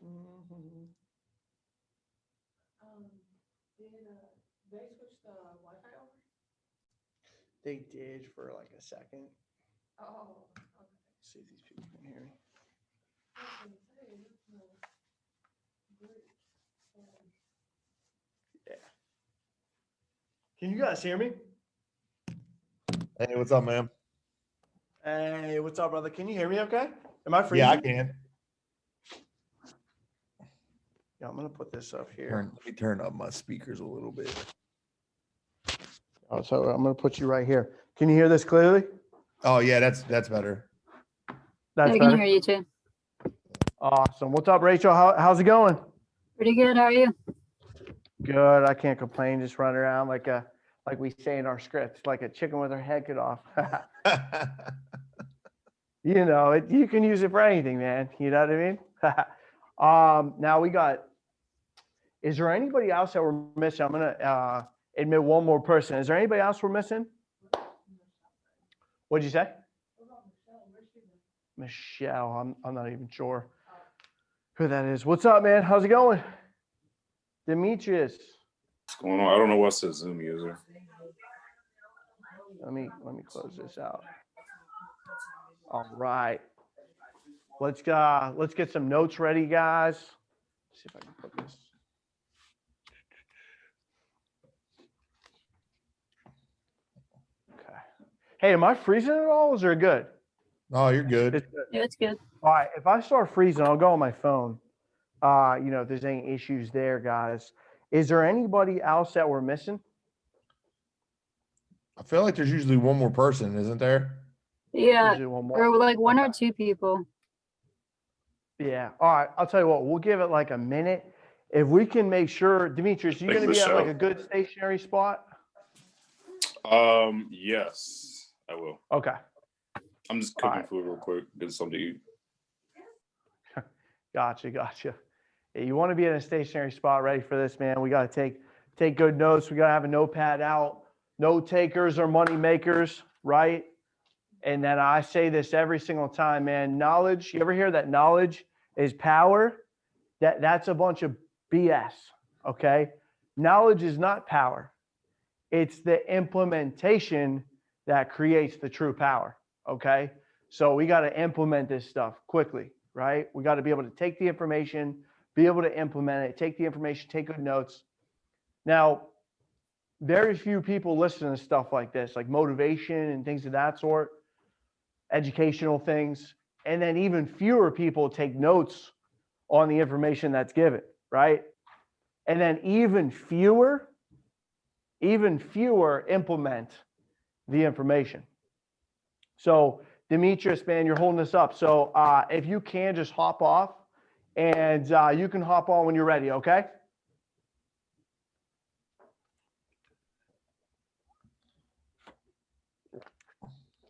Did they switch the Wi-Fi over? They did for like a second. Oh, okay. See if these people can hear me. I was gonna say, there's no break. Yeah. Can you guys hear me? Hey, what's up, man? Hey, what's up, brother? Can you hear me okay? Am I freezing? Yeah, I can. Yeah, I'm gonna put this up here. Let me turn up my speakers a little bit. Oh, so I'm gonna put you right here. Can you hear this clearly? Oh yeah, that's better. That's I can better. hear you too. Awesome. What's up, Rachel? How's it going? Pretty good. How are you? Good. I can't complain. Just running around like we say in our scripts, like a chicken with her head cut off. You know, you can use it for anything, man. You know what I mean? Now we got. Is there anybody else that we're missing? I'm gonna admit one more person. Is there anybody else we're missing? What'd you say? Michelle. I'm not even sure who that is. What's up, man? How's it going? Demetrius. What's going on? I don't know what's the Zoom user. Let me close this out. All right. Let's get some notes ready, guys. Let's see if I can put this. Okay. Hey, am I freezing at all? Is it good? Oh, you're good. It's good. Yeah, it's good. All right. If I start freezing, I'll go on my phone. You know, if there's any issues there, guys. Is there anybody else that we're missing? I feel like there's usually one more person, isn't there? Yeah, Usually one more. or like one or Okay. two people. Yeah. All right. I'll tell you what. We'll give it like a minute. If we can make sure, Demetrius, you're Like going to be at like Michelle. a good stationary spot. Yes, I will. Okay. I'm just All cooking right. food real quick, get something to eat. Gotcha. Yeah, you want to be in a stationary spot ready for this, man. We got to take good notes. We got to have a notepad out. Note takers are money makers, right? And then I say this every single time, man. Knowledge. You ever hear that knowledge is power? That's a bunch of BS. Okay. Knowledge is not power. It's the implementation that creates the true power. Okay. So we got to implement this stuff quickly, right? We got to be able to take the information, be able to implement it, take the information, take good notes. Now, very few people listen to stuff like this, like motivation and things of that sort, educational things. And then even fewer people take notes on the information that's given, right? And then even fewer implement the information. So Demetrius, man, you're holding this up. So if you can just hop off and you can hop on when you're ready, okay?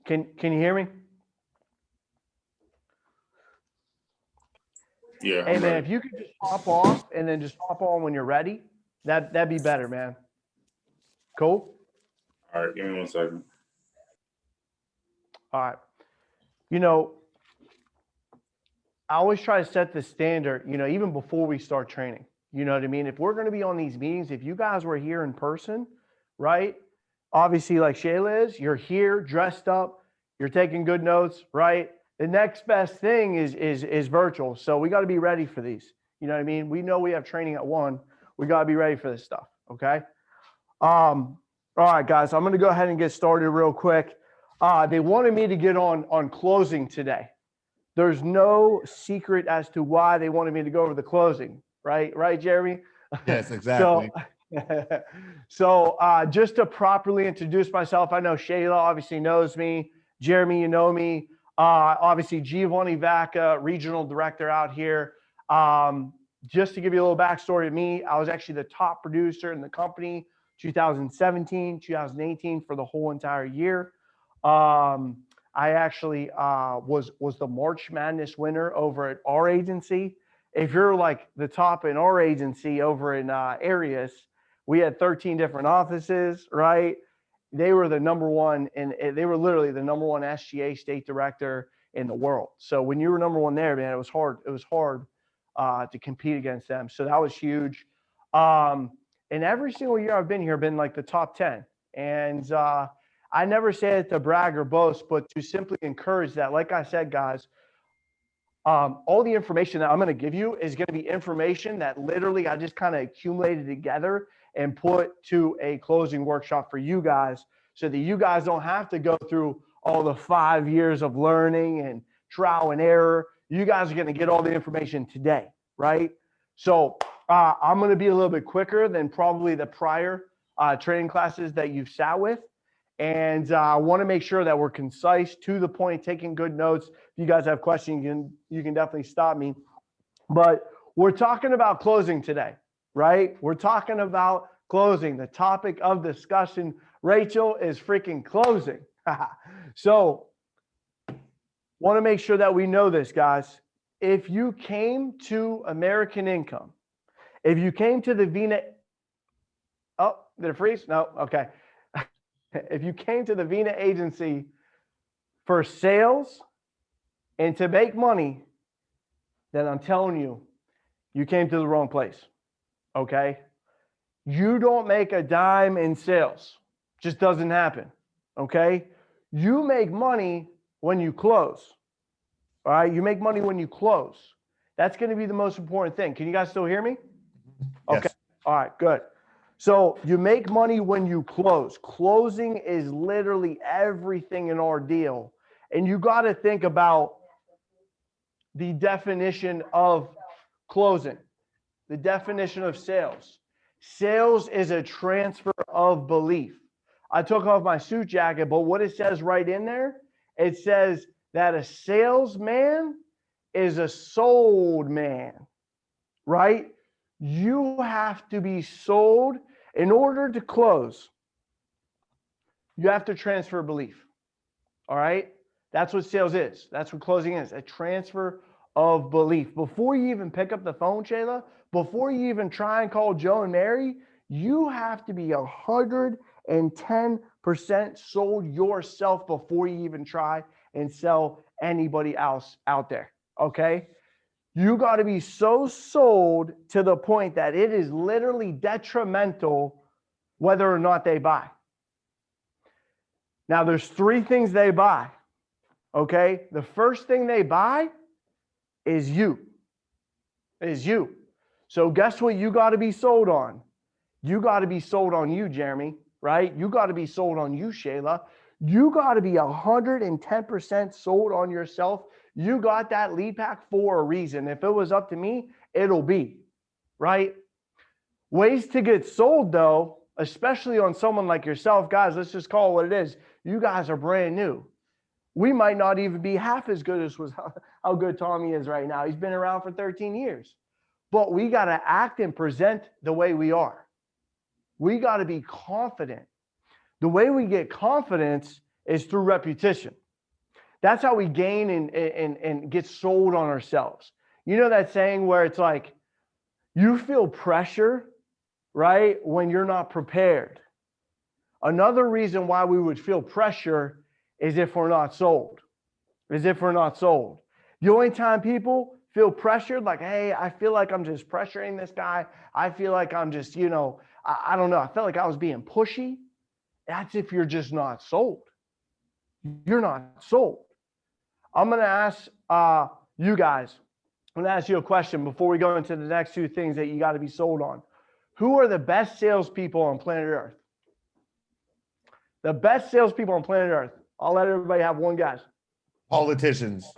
Can you hear me? Yeah. Hey I'm man, ready. if you could just hop off and then just hop on when you're ready, that'd be better, man. Cool? All right, give me 1 second. All right. You know, I always try to set the standard, you know, even before we start training. You know what I mean? If we're going to be on these meetings, if you guys were here in person, right? Obviously, like Shayla is, you're here dressed up, you're taking good notes, right? The next best thing is virtual. So we got to be ready for these. You know what I mean? We know we have training at 1. We got to be ready for this stuff. Okay. All right, guys, I'm going to go ahead and get started real quick. They wanted me to get on closing today. There's no secret as to why they wanted me to go over the closing, right? Right, Jeremy? Yes, exactly. So just to properly introduce myself, I know Shayla obviously knows me. Jeremy, you know me. Obviously, Giovanni Vacca, regional director out here. Just to give you a little backstory of me, I was actually the top producer in the company 2017, 2018 for the whole entire year. I actually was the March Madness winner over at our agency. If you're like the top in our agency over in Arias, we had 13 different offices, right? They were the number one, and they were literally the number one SGA state director in the world. So when you were number one there, man, it was hard. It was hard to compete against them. So that was huge. And every single year I've been here, been like the top 10. And I never say it to brag or boast, but to simply encourage that. Like I said, guys, all the information that I'm going to give you is going to be information that literally I just kind of accumulated together and put to a closing workshop for you guys so that you guys don't have to go through all the 5 years of learning and trial and error. You guys are going to get all the information today, right? So I'm going to be a little bit quicker than probably the prior training classes that you've sat with. And I want to make sure that we're concise, to the point, taking good notes. If you guys have questions, you can definitely stop me. But we're talking about closing today, right? We're talking about closing. The topic of discussion, Rachel, is freaking closing. So want to make sure that we know this, guys. If you came to American Income, if you came to the Vena, oh, did it freeze? No, okay. If you came to the Vena agency for sales and to make money, then I'm telling you, you came to the wrong place, okay? You don't make a dime in sales. Just doesn't happen, okay? You make money when you close, all right? You make money when you close. That's going to be the most important thing. Can you guys still hear me? Yes. Okay, all right, good. So you make money when you close. Closing is literally everything in our deal. And you got to think about the definition of closing, the definition of sales. Sales is a transfer of belief. I took off my suit jacket, but what it says right in there, it says that a salesman is a sold man, right? You have to be sold in order to close. You have to transfer belief. All right? That's what sales is. That's what closing is, a transfer of belief. Before you even pick up the phone, Shayla, before you even try and call Joe and Mary, you have to be 110% sold yourself before you even try and sell anybody else out there. Okay? You got to be so sold to the point that it is literally detrimental whether or not they buy. Now, there's 3 things they buy, okay? The first thing they buy is you. So guess what you got to be sold on? You got to be sold on you, Jeremy, right? You got to be sold on you, Shayla. You got to be 110% sold on yourself. You got that lead pack for a reason. If it was up to me, it'll be, right? Ways to get sold, though, especially on someone like yourself, guys, let's just call it what it is. You guys are brand new. We might not even be half as good as how good Tommy is right now. He's been around for 13 years. But we got to act and present the way we are. We got to be confident. The way we get confidence is through repetition. That's how we gain and get sold on ourselves. You know that saying where it's like, you feel pressure, right, when you're not prepared. Another reason why we would feel pressure is if we're not sold. The only time people feel pressured, like, hey, I feel like I'm just pressuring this guy. I feel like I'm just, I don't know. I felt like I was being pushy. That's if you're just not sold. You're not sold. I'm going to ask you guys, I'm going to ask you a question before we go into the next 2 things that you got to be sold on. Who are the best salespeople on planet Earth? The best salespeople on planet Earth. I'll let everybody have one guess. Politicians.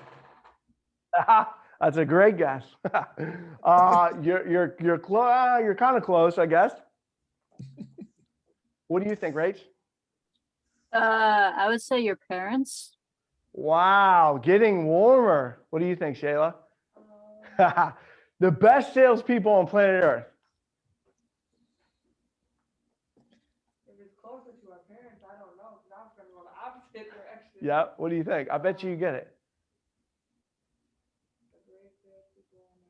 That's a great guess. You're kind of close, I guess. What do you think, Rach? I would say your parents. Wow, getting warmer. What do you think, Shayla? The best salespeople on planet Earth. If it's closer to our parents, I don't know, because I was going to go the opposite direction. Yeah, what do you think? I bet you get it. The greatest salespeople on earth.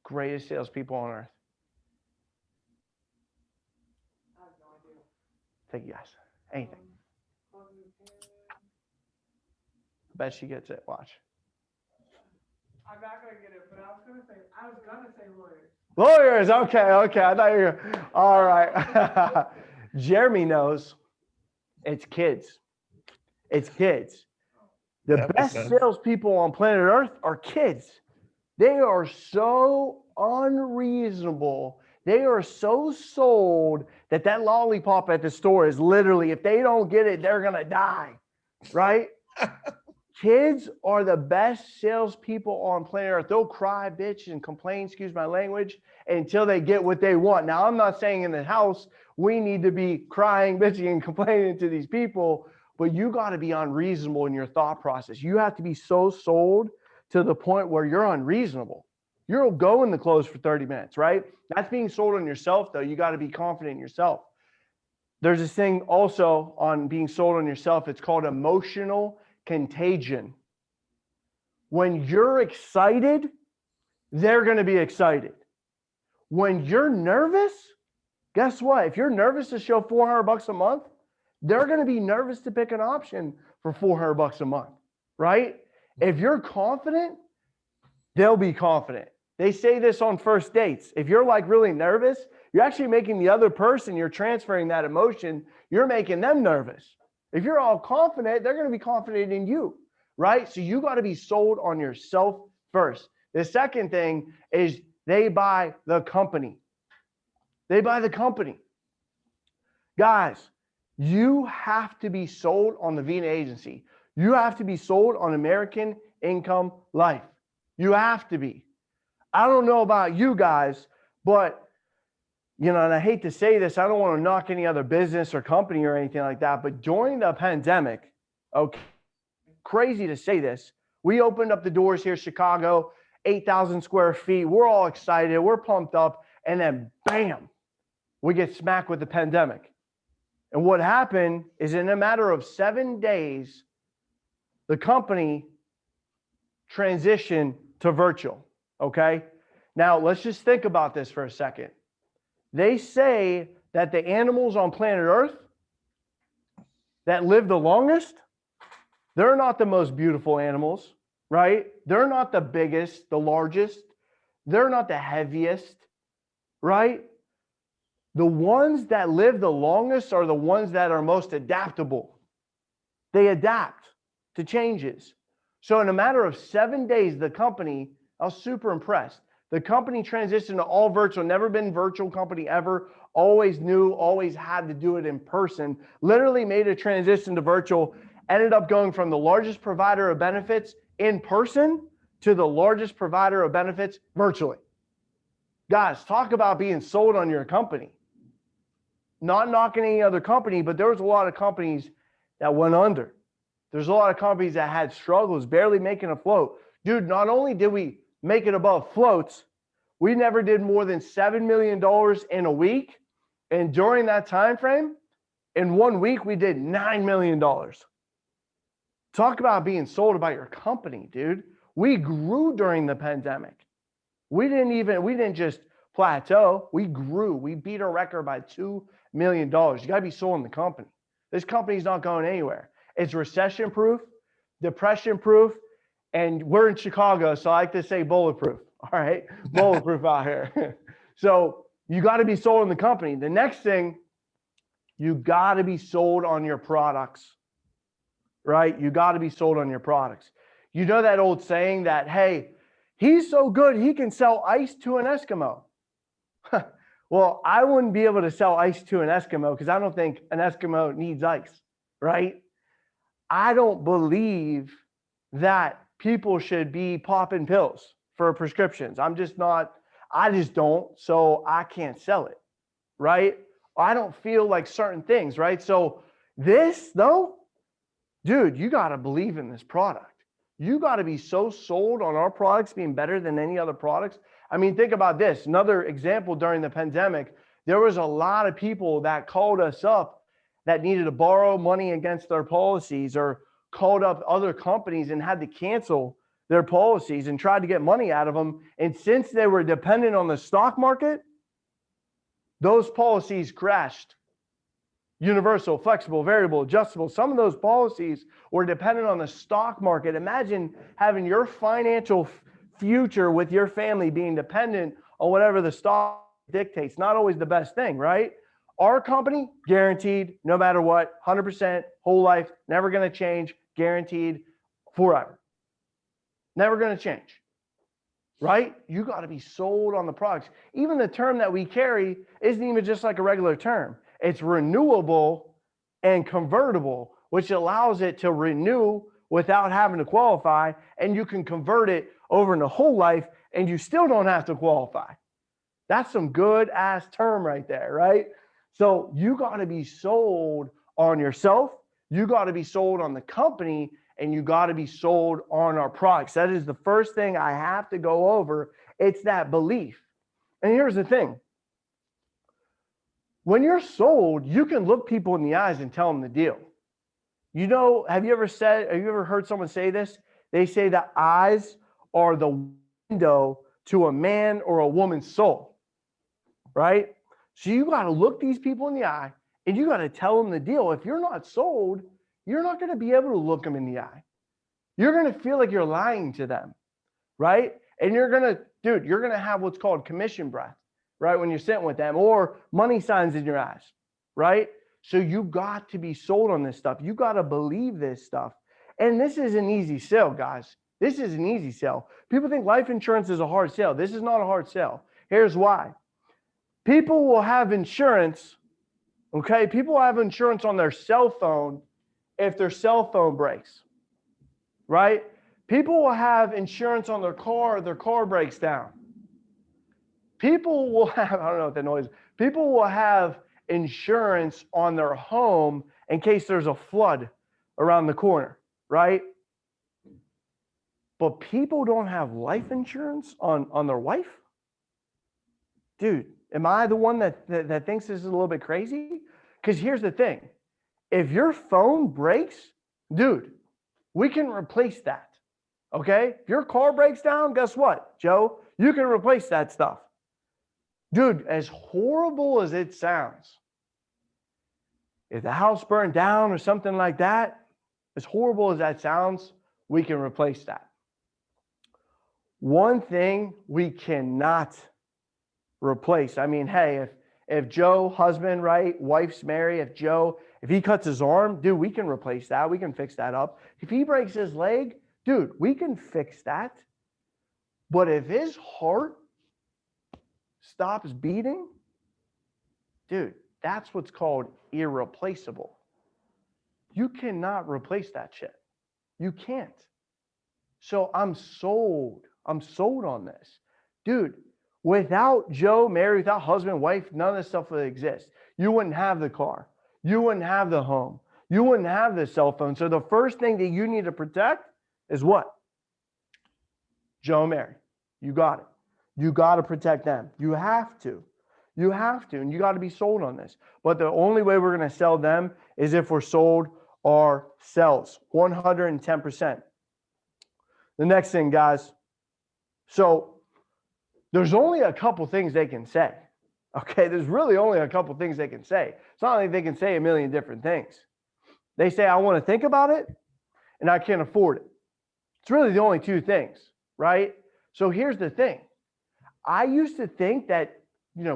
Greatest salespeople on earth. I have no idea. Take a guess. Anything. Closing the parents. I bet she gets it. Watch. I'm not gonna get it, but I was gonna say lawyers. Lawyers, okay. I thought you were, all right. Jeremy knows it's kids. It's kids. The That makes best sense. salespeople on planet Earth are kids. They are so unreasonable. They are so sold that lollipop at the store is literally, if they don't get it, they're going to die, right? Kids are the best salespeople on planet Earth. They'll cry, bitch, and complain, excuse my language, until they get what they want. Now, I'm not saying in the house we need to be crying, bitching, and complaining to these people, but you got to be unreasonable in your thought process. You have to be so sold to the point where you're unreasonable. You'll go in the close for 30 minutes, right? That's being sold on yourself, though. You got to be confident in yourself. There's this thing also on being sold on yourself. It's called emotional contagion. When you're excited, they're going to be excited. When you're nervous, guess what? If you're nervous to show $400 a month, they're going to be nervous to pick an option for $400 a month, right? If you're confident, they'll be confident. They say this on first dates. If you're like really nervous, you're actually making the other person, you're transferring that emotion, you're making them nervous. If you're all confident, they're going to be confident in you, right? So you got to be sold on yourself first. The second thing is they buy the company. They buy the company. Guys, you have to be sold on the Vena agency. You have to be sold on American Income Life. You have to be. I don't know about you guys, but and I hate to say this, I don't want to knock any other business or company or anything like that, but during the pandemic, okay, crazy to say this, we opened up the doors here in Chicago, 8,000 square feet. We're all excited. We're pumped up. And then bam, we get smacked with the pandemic. And what happened is in a matter of 7 days, the company transitioned to virtual, okay? Now, let's just think about this for a second. They say that the animals on planet Earth that live the longest, they're not the most beautiful animals, right? They're not the biggest, the largest. They're not the heaviest, right? The ones that live the longest are the ones that are most adaptable. They adapt to changes. So in a matter of 7 days, the company, I was super impressed. The company transitioned to all virtual, never been virtual company ever, always knew, always had to do it in person, literally made a transition to virtual, ended up going from the largest provider of benefits in person to the largest provider of benefits virtually. Guys, talk about being sold on your company. Not knocking any other company, but there was a lot of companies that went under. There's a lot of companies that had struggles, barely making afloat. Dude, not only did we make it above floats, we never did more than $7 million in a week. And during that time frame, in 1 week, we did $9 million. Talk about being sold about your company, dude. We grew during the pandemic. We didn't just plateau. We grew. We beat our record by $2 million. You got to be sold in the company. This company's not going anywhere. It's recession proof, depression proof, and we're in Chicago, so I like to say bulletproof. All right, bulletproof out here. So you got to be sold in the company. The next thing, you got to be sold on your products, right? You got to be sold on your products. You know that old saying that, hey, he's so good, he can sell ice to an Eskimo. Well, I wouldn't be able to sell ice to an Eskimo because I don't think an Eskimo needs ice, right? I don't believe that people should be popping pills for prescriptions. I just don't, so I can't sell it, right? I don't feel like certain things, right? So this, though, dude, you got to believe in this product. You got to be so sold on our products being better than any other products. I mean, think about this. Another example during the pandemic, there was a lot of people that called us up that needed to borrow money against their policies or called up other companies and had to cancel their policies and tried to get money out of them. And since they were dependent on the stock market, those policies crashed. Universal, flexible, variable, adjustable. Some of those policies were dependent on the stock market. Imagine having your financial future with your family being dependent on whatever the stock dictates. Not always the best thing, right? Our company, guaranteed, no matter what, 100%, whole life, never going to change, guaranteed, forever. Never going to change, right? You got to be sold on the products. Even the term that we carry isn't even just like a regular term. It's renewable and convertible, which allows it to renew without having to qualify, and you can convert it over in the whole life, and you still don't have to qualify. That's some good ass term right there, right? So you got to be sold on yourself. You got to be sold on the company, and you got to be sold on our products. That is the first thing I have to go over. It's that belief. And here's the thing. When you're sold, you can look people in the eyes and tell them the deal. You know, have you ever heard someone say this? They say that eyes are the window to a man or a woman's soul, right? So you got to look these people in the eye and you got to tell them the deal. If you're not sold, you're not going to be able to look them in the eye. You're going to feel like you're lying to them, right? And you're going to have what's called commission breath, right? When you're sitting with them, or money signs in your eyes, right? So you got to be sold on this stuff. You got to believe this stuff. And this is an easy sell, guys. This is an easy sell. People think life insurance is a hard sell. This is not a hard sell. Here's why. People will have insurance, okay? People will have insurance on their cell phone if their cell phone breaks, right? People will have insurance on their car breaks down. People will have, I don't know what that noise is. People will have insurance on their home in case there's a flood around the corner, right? But people don't have life insurance on their wife? Dude, am I the one that thinks this is a little bit crazy? Because here's the thing. If your phone breaks, dude, we can replace that, okay? If your car breaks down, guess what, Joe? You can replace that stuff. Dude, as horrible as it sounds, if the house burned down or something like that, as horrible as that sounds, we can replace that. One thing we cannot replace, I mean, hey, if Joe, husband, right, wife's married, if he cuts his arm, dude, we can replace that. We can fix that up. If he breaks his leg, dude, we can fix that. But if his heart stops beating, dude, that's what's called irreplaceable. You cannot replace that shit. You can't. So I'm sold on this. Dude, without Joe, Mary, without husband, wife, none of this stuff would exist. You wouldn't have the car. You wouldn't have the home. You wouldn't have the cell phone. So the first thing that you need to protect is what? Joe, Mary. You got it. You got to protect them. You have to. You have to. And you got to be sold on this. But the only way we're going to sell them is if we're sold ourselves. 110%. The next thing, guys. So there's only a couple things they can say. Okay, there's really only a couple things they can say. It's not like they can say a million different things. They say, I want to think about it, and I can't afford it. It's really the only two things, right? So here's the thing. I used to think that,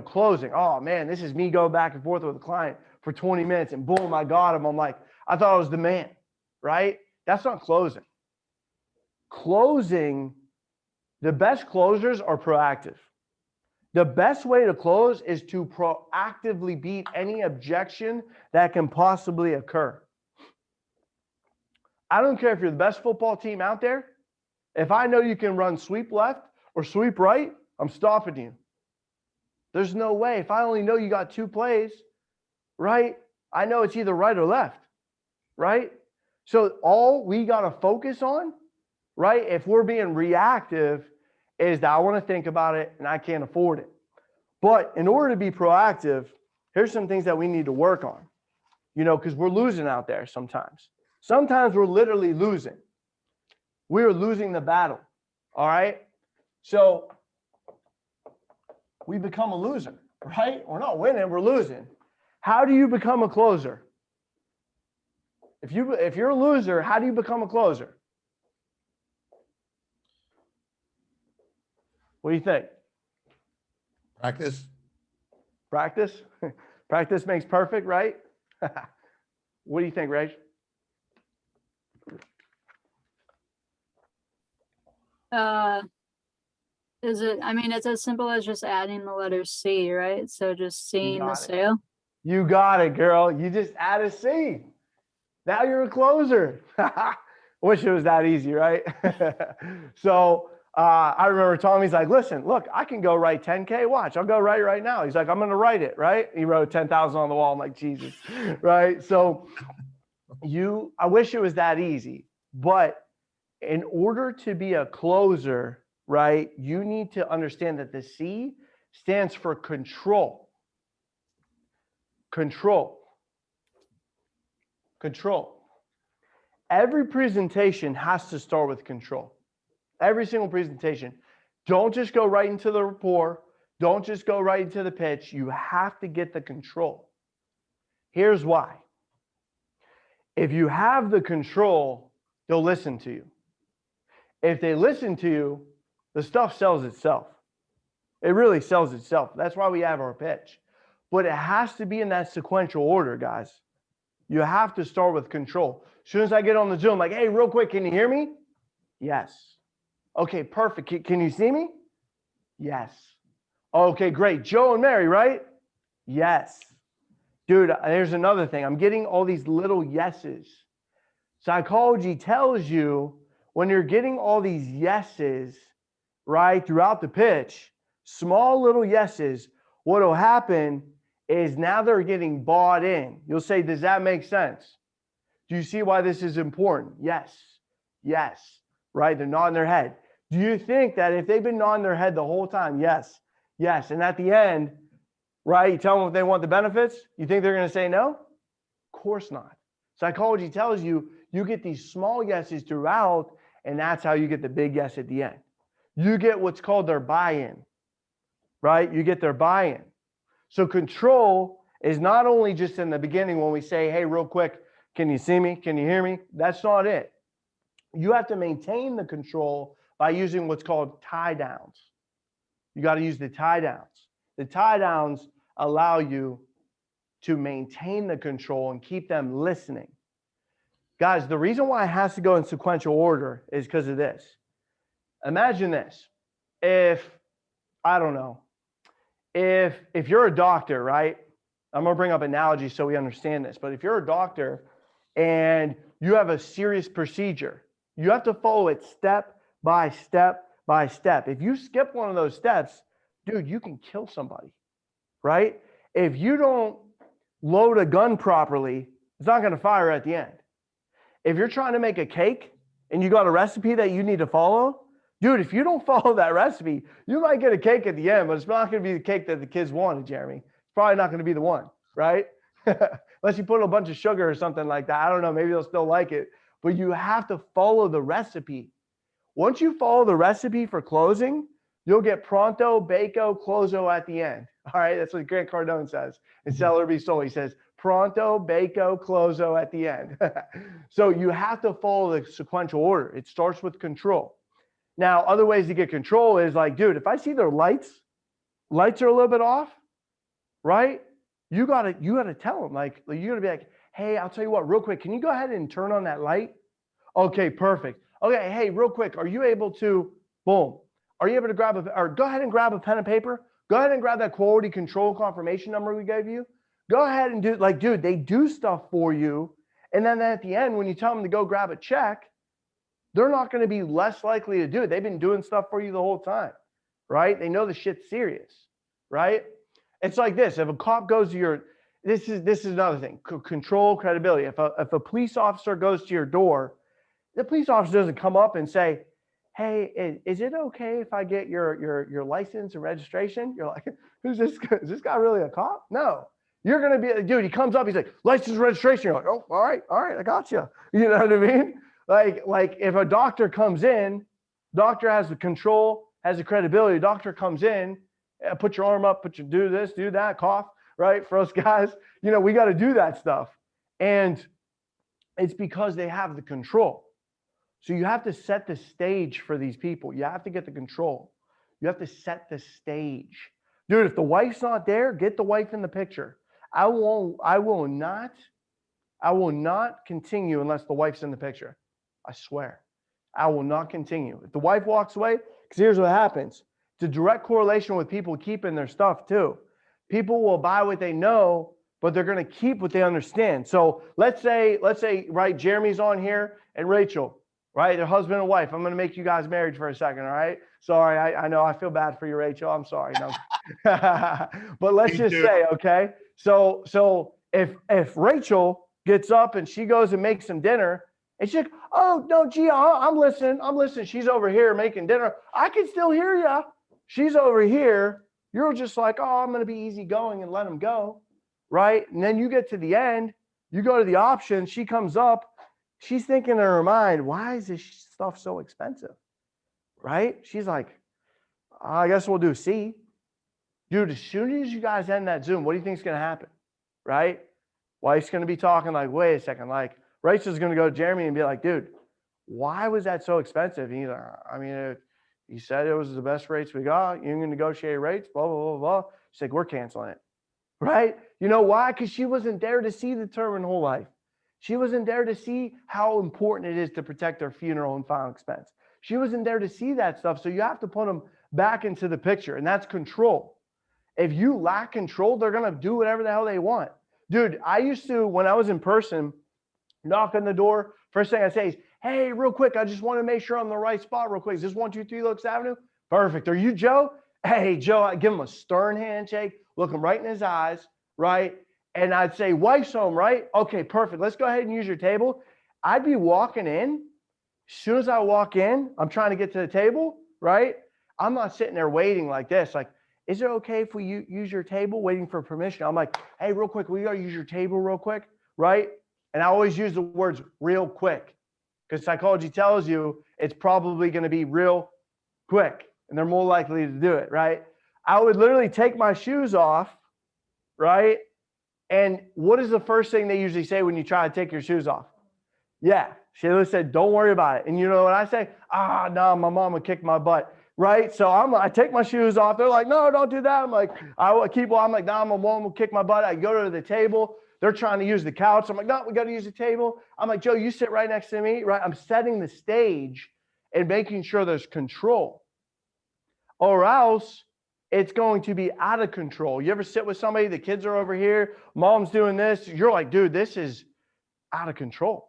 closing, oh man, this is me going back and forth with a client for 20 minutes and boom, I got him. I'm like, I thought I was the man, right? That's not closing. Closing, the best closers are proactive. The best way to close is to proactively beat any objection that can possibly occur. I don't care if you're the best football team out there. If I know you can run sweep left or sweep right, I'm stopping you. There's no way. If I only know you got two plays, right? I know it's either right or left, right? So all we got to focus on, right, if we're being reactive, is that I want to think about it and I can't afford it. But in order to be proactive, here's some things that we need to work on, because we're losing out there sometimes. Sometimes we're literally losing. We're losing the battle, all right? So we become a loser, right? We're not winning, we're losing. How do you become a closer? If you're a loser, how do you become a closer? What do you think? Practice. Practice? Practice makes perfect, right? What do you think, Rach? I mean, it's as simple as just adding the letter C, right? So just seeing the got it. sale. You got it, girl. You just add a C. Now you're a closer. Wish it was that easy, right? So I remember Tommy's like, listen, look, I can go write 10K. Watch, I'll go write right now. He's like, I'm going to write it, right? He wrote 10,000 on the wall. I'm like, Jesus, right? So I wish it was that easy. But in order to be a closer, right, you need to understand that the C stands for control. Control. Control. Every presentation has to start with control. Every single presentation. Don't just go right into the rapport. Don't just go right into the pitch. You have to get the control. Here's why. If you have the control, they'll listen to you. If they listen to you, the stuff sells itself. It really sells itself. That's why we have our pitch. But it has to be in that sequential order, guys. You have to start with control. As soon as I get on the Zoom, like, hey, real quick, can you hear me? Yes. Okay, perfect. Can you see me? Yes. Okay, great. Joe and Mary, right? Yes. Dude, there's another thing. I'm getting all these little yeses. Psychology tells you when you're getting all these yeses, right, throughout the pitch, small little yeses, what will happen is now they're getting bought in. You'll say, does that make sense? Do you see why this is important? Yes. Yes. Right? They're nodding their head. Do you think that if they've been nodding their head the whole time, yes, yes, and at the end, right, you tell them if they want the benefits, you think they're going to say no? Of course not. Psychology tells you you get these small yeses throughout, and that's how you get the big yes at the end. You get what's called their buy-in, right? You get their buy-in. So control is not only just in the beginning when we say, hey, real quick, can you see me? Can you hear me? That's not it. You have to maintain the control by using what's called tie downs. You got to use the tie downs. The tie downs allow you to maintain the control and keep them listening. Guys, the reason why it has to go in sequential order is because of this. Imagine this. I don't know, if you're a doctor, right? I'm going to bring up analogies so we understand this. But if you're a doctor and you have a serious procedure, you have to follow it step by step by step. If you skip one of those steps, dude, you can kill somebody, right? If you don't load a gun properly, it's not going to fire at the end. If you're trying to make a cake and you got a recipe that you need to follow, dude, if you don't follow that recipe, you might get a cake at the end, but it's not going to be the cake that the kids wanted, Jeremy. It's probably not going to be the one, right? Unless you put a bunch of sugar or something like that. I don't know. Maybe they'll still like it. But you have to follow the recipe. Once you follow the recipe for closing, you'll get pronto, baco, closo at the end. All right, that's what Grant Cardone says. In Sell or Be Sold, he says pronto, baco, closo at the end. So you have to follow the sequential order. It starts with control. Now, other ways to get control is like, dude, if I see their lights are a little bit off, right? You gotta tell them, like, you're gonna be like, hey, I'll tell you what, real quick, can you go ahead and turn on that light? Okay, perfect. Okay, hey, real quick, are you able to, boom, are you able to go ahead and grab a pen and paper? Go ahead and grab that quality control confirmation number we gave you. Go ahead and do, like, dude, they do stuff for you. And then at the end, when you tell them to go grab a check, they're not going to be less likely to do it. They've been doing stuff for you the whole time, right? They know the shit's serious, right? It's like this. If a cop goes to this is another thing, control, credibility. If a police officer goes to your door, the police officer doesn't come up and say, hey, is it okay if I get your license and registration? You're like, who's this guy? Is this guy really a cop? No. You're going to be, dude, he comes up, he's like, license and registration. You're like, oh, all right, I got you. You know what I mean? Like if a doctor comes in, doctor has the control, has the credibility, doctor comes in, put your arm up, do this, do that, cough, right? For us guys, we got to do that stuff. And it's because they have the control. So you have to set the stage for these people. You have to get the control. You have to set the stage. Dude, if the wife's not there, get the wife in the picture. I will not continue unless the wife's in the picture. I swear. I will not continue. If the wife walks away, because here's what happens. It's a direct correlation with people keeping their stuff too. People will buy what they know, but they're going to keep what they understand. So let's say, right, Jeremy's on here and Rachel, right? They're husband and wife. I'm going to make you guys married for a second, all right? Sorry, I know I feel bad for you, Rachel. I'm sorry. No. But let's just say, okay? So if Rachel gets up and she goes and makes some dinner, and she's like, oh, no, gee, I'm listening. She's over here making dinner. I can still hear you. She's over here. You're just like, oh, I'm going to be easygoing and let him go, right? And then you get to the end. You go to the option. She comes up. She's thinking in her mind, why is this stuff so expensive, right? She's like, I guess we'll do C. Dude, as soon as you guys end that Zoom, what do you think is going to happen, right? Wife's going to be talking like, wait a second, like, Rachel's going to go to Jeremy and be like, dude, why was that so expensive? And he's like, I mean, you said it was the best rates we got. You can negotiate rates, blah, blah, blah, blah. She's like, we're canceling it, right? You know why? Because she wasn't there to see the term in whole life. She wasn't there to see how important it is to protect their funeral and final expense. She wasn't there to see that stuff. So you have to put them back into the picture, and that's control. If you lack control, they're going to do whatever the hell they want. Dude, I used to, when I was in person, knock on the door. First thing I say is, hey, real quick, I just want to make sure I'm in the right spot real quick. Is this 123 Locust Avenue? Perfect. Are you Joe? Hey, Joe, I give him a stern handshake, look him right in his eyes, right? And I'd say, wife's home, right? Okay, perfect. Let's go ahead and use your table. I'd be walking in. As soon as I walk in, I'm trying to get to the table, right? I'm not sitting there waiting like this. Like, is it okay if we use your table, waiting for permission? I'm like, hey, real quick, we got to use your table real quick, right? And I always use the words real quick because psychology tells you it's probably going to be real quick and they're more likely to do it, right? I would literally take my shoes off, right? And what is the first thing they usually say when you try to take your shoes off? Yeah, Shayla said, don't worry about it. And you know what I say? No, my mom would kick my butt, right? So I take my shoes off. They're like, no, don't do that. I'm like, I'm like, no, my mom will kick my butt. I go to the table. They're trying to use the couch. I'm like, no, we got to use the table. I'm like, Joe, you sit right next to me, right? I'm setting the stage and making sure there's control. Or else it's going to be out of control. You ever sit with somebody, the kids are over here, mom's doing this. You're like, dude, this is out of control.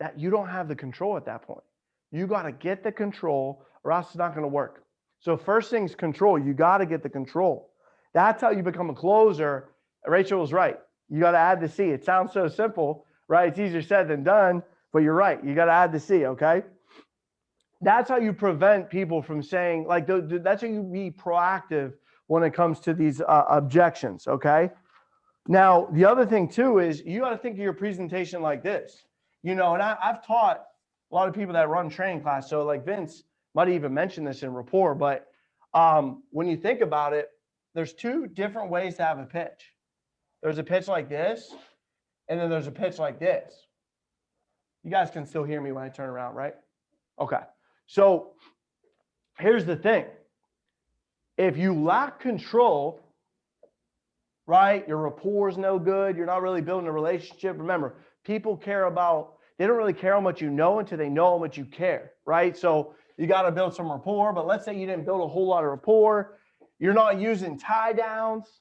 That you don't have the control at that point. You got to get the control or else it's not going to work. So first thing's control. You got to get the control. That's how you become a closer. Rachel was right. You got to add the C. It sounds so simple, right? It's easier said than done, but you're right. You got to add the C, okay? That's how you prevent people from saying, like, that's how you be proactive when it comes to these objections, okay? Now, the other thing, too, is you got to think of your presentation like this. You know, and I've taught a lot of people that run training class. So, like Vince might even mention this in Rapport, but when you think about it, there's two different ways to have a pitch. There's a pitch like this, and then there's a pitch like this. You guys can still hear me when I turn around, right? Okay. So here's the thing. If you lack control, right, your rapport is no good, you're not really building a relationship. Remember, people care about, they don't really care how much you know until they know how much you care, right? So you got to build some rapport, but let's say you didn't build a whole lot of rapport. You're not using tie downs.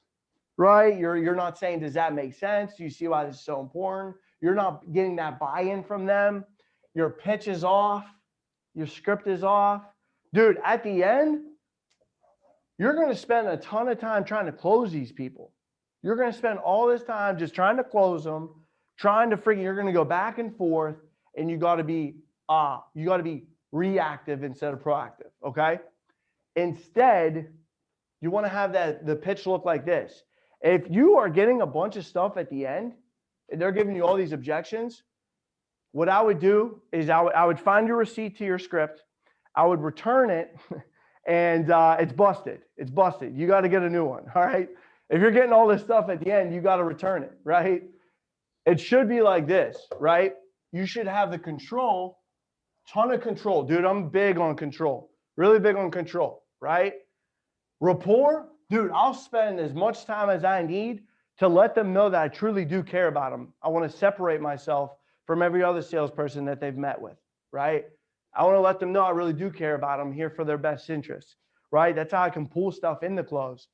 Right? You're not saying, does that make sense? Do you see why this is so important? You're not getting that buy-in from them. Your pitch is off. Your script is off. Dude, at the end, you're going to spend a ton of time trying to close these people. You're going to spend all this time just trying to close them, you're going to go back and forth, and you got to be reactive instead of proactive, okay? Instead, you want to have the pitch look like this. If you are getting a bunch of stuff at the end and they're giving you all these objections, what I would do is I would find your receipt to your script. I would return it and it's busted. It's busted. You got to get a new one. All right. If you're getting all this stuff at the end, you got to return it. Right. It should be like this. Right. You should have the control, ton of control. Dude, I'm big on control. Really big on control. Right. Rapport, dude, I'll spend as much time as I need to let them know that I truly do care about them. I want to separate myself from every other salesperson that they've met with, right? I want to let them know I really do care about them, here for their best interest, right? That's how I can pull stuff in the close.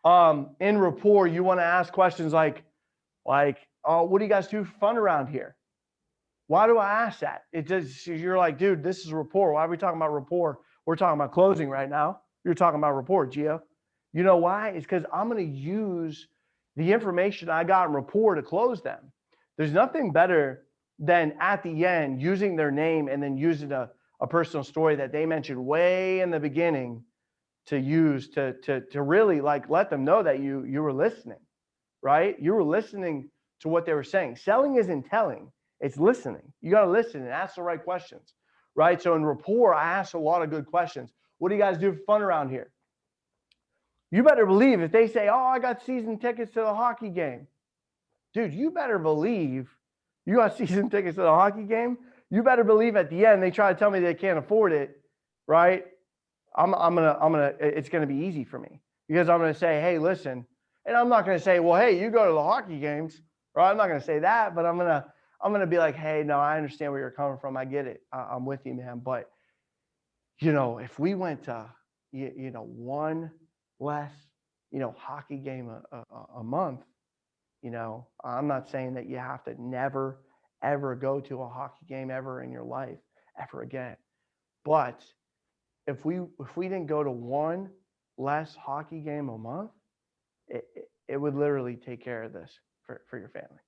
In rapport, you want to ask questions like, what do you guys do for fun around here? Why do I ask that? It just, you're like, dude, this is rapport. Why are we talking about rapport? We're talking about closing right now. You're talking about rapport, Gio. You know why? It's because I'm going to use the information I got in rapport to close them. There's nothing better than at the end using their name and then using a personal story that they mentioned way in the beginning to use to really like let them know that you were listening, right? You were listening to what they were saying. Selling isn't telling, it's listening. You got to listen and ask the right questions, right? So in rapport, I ask a lot of good questions. What do you guys do for fun around here? You better believe if they say, oh, I got season tickets to the hockey game. Dude, you better believe you got season tickets to the hockey game. You better believe at the end they try to tell me they can't afford it, right? It's gonna be easy for me because I'm gonna say, hey, listen, and I'm not gonna say, well, hey, you go to the hockey games, right? I'm not gonna say that, but I'm gonna be like, hey, no, I understand where you're coming from. I get it. I'm with you, man. But if we went to one less hockey game a month, I'm not saying that you have to never ever go to a hockey game ever in your life ever again, but if we didn't go to one less hockey game a month, it would literally take care of this for your family,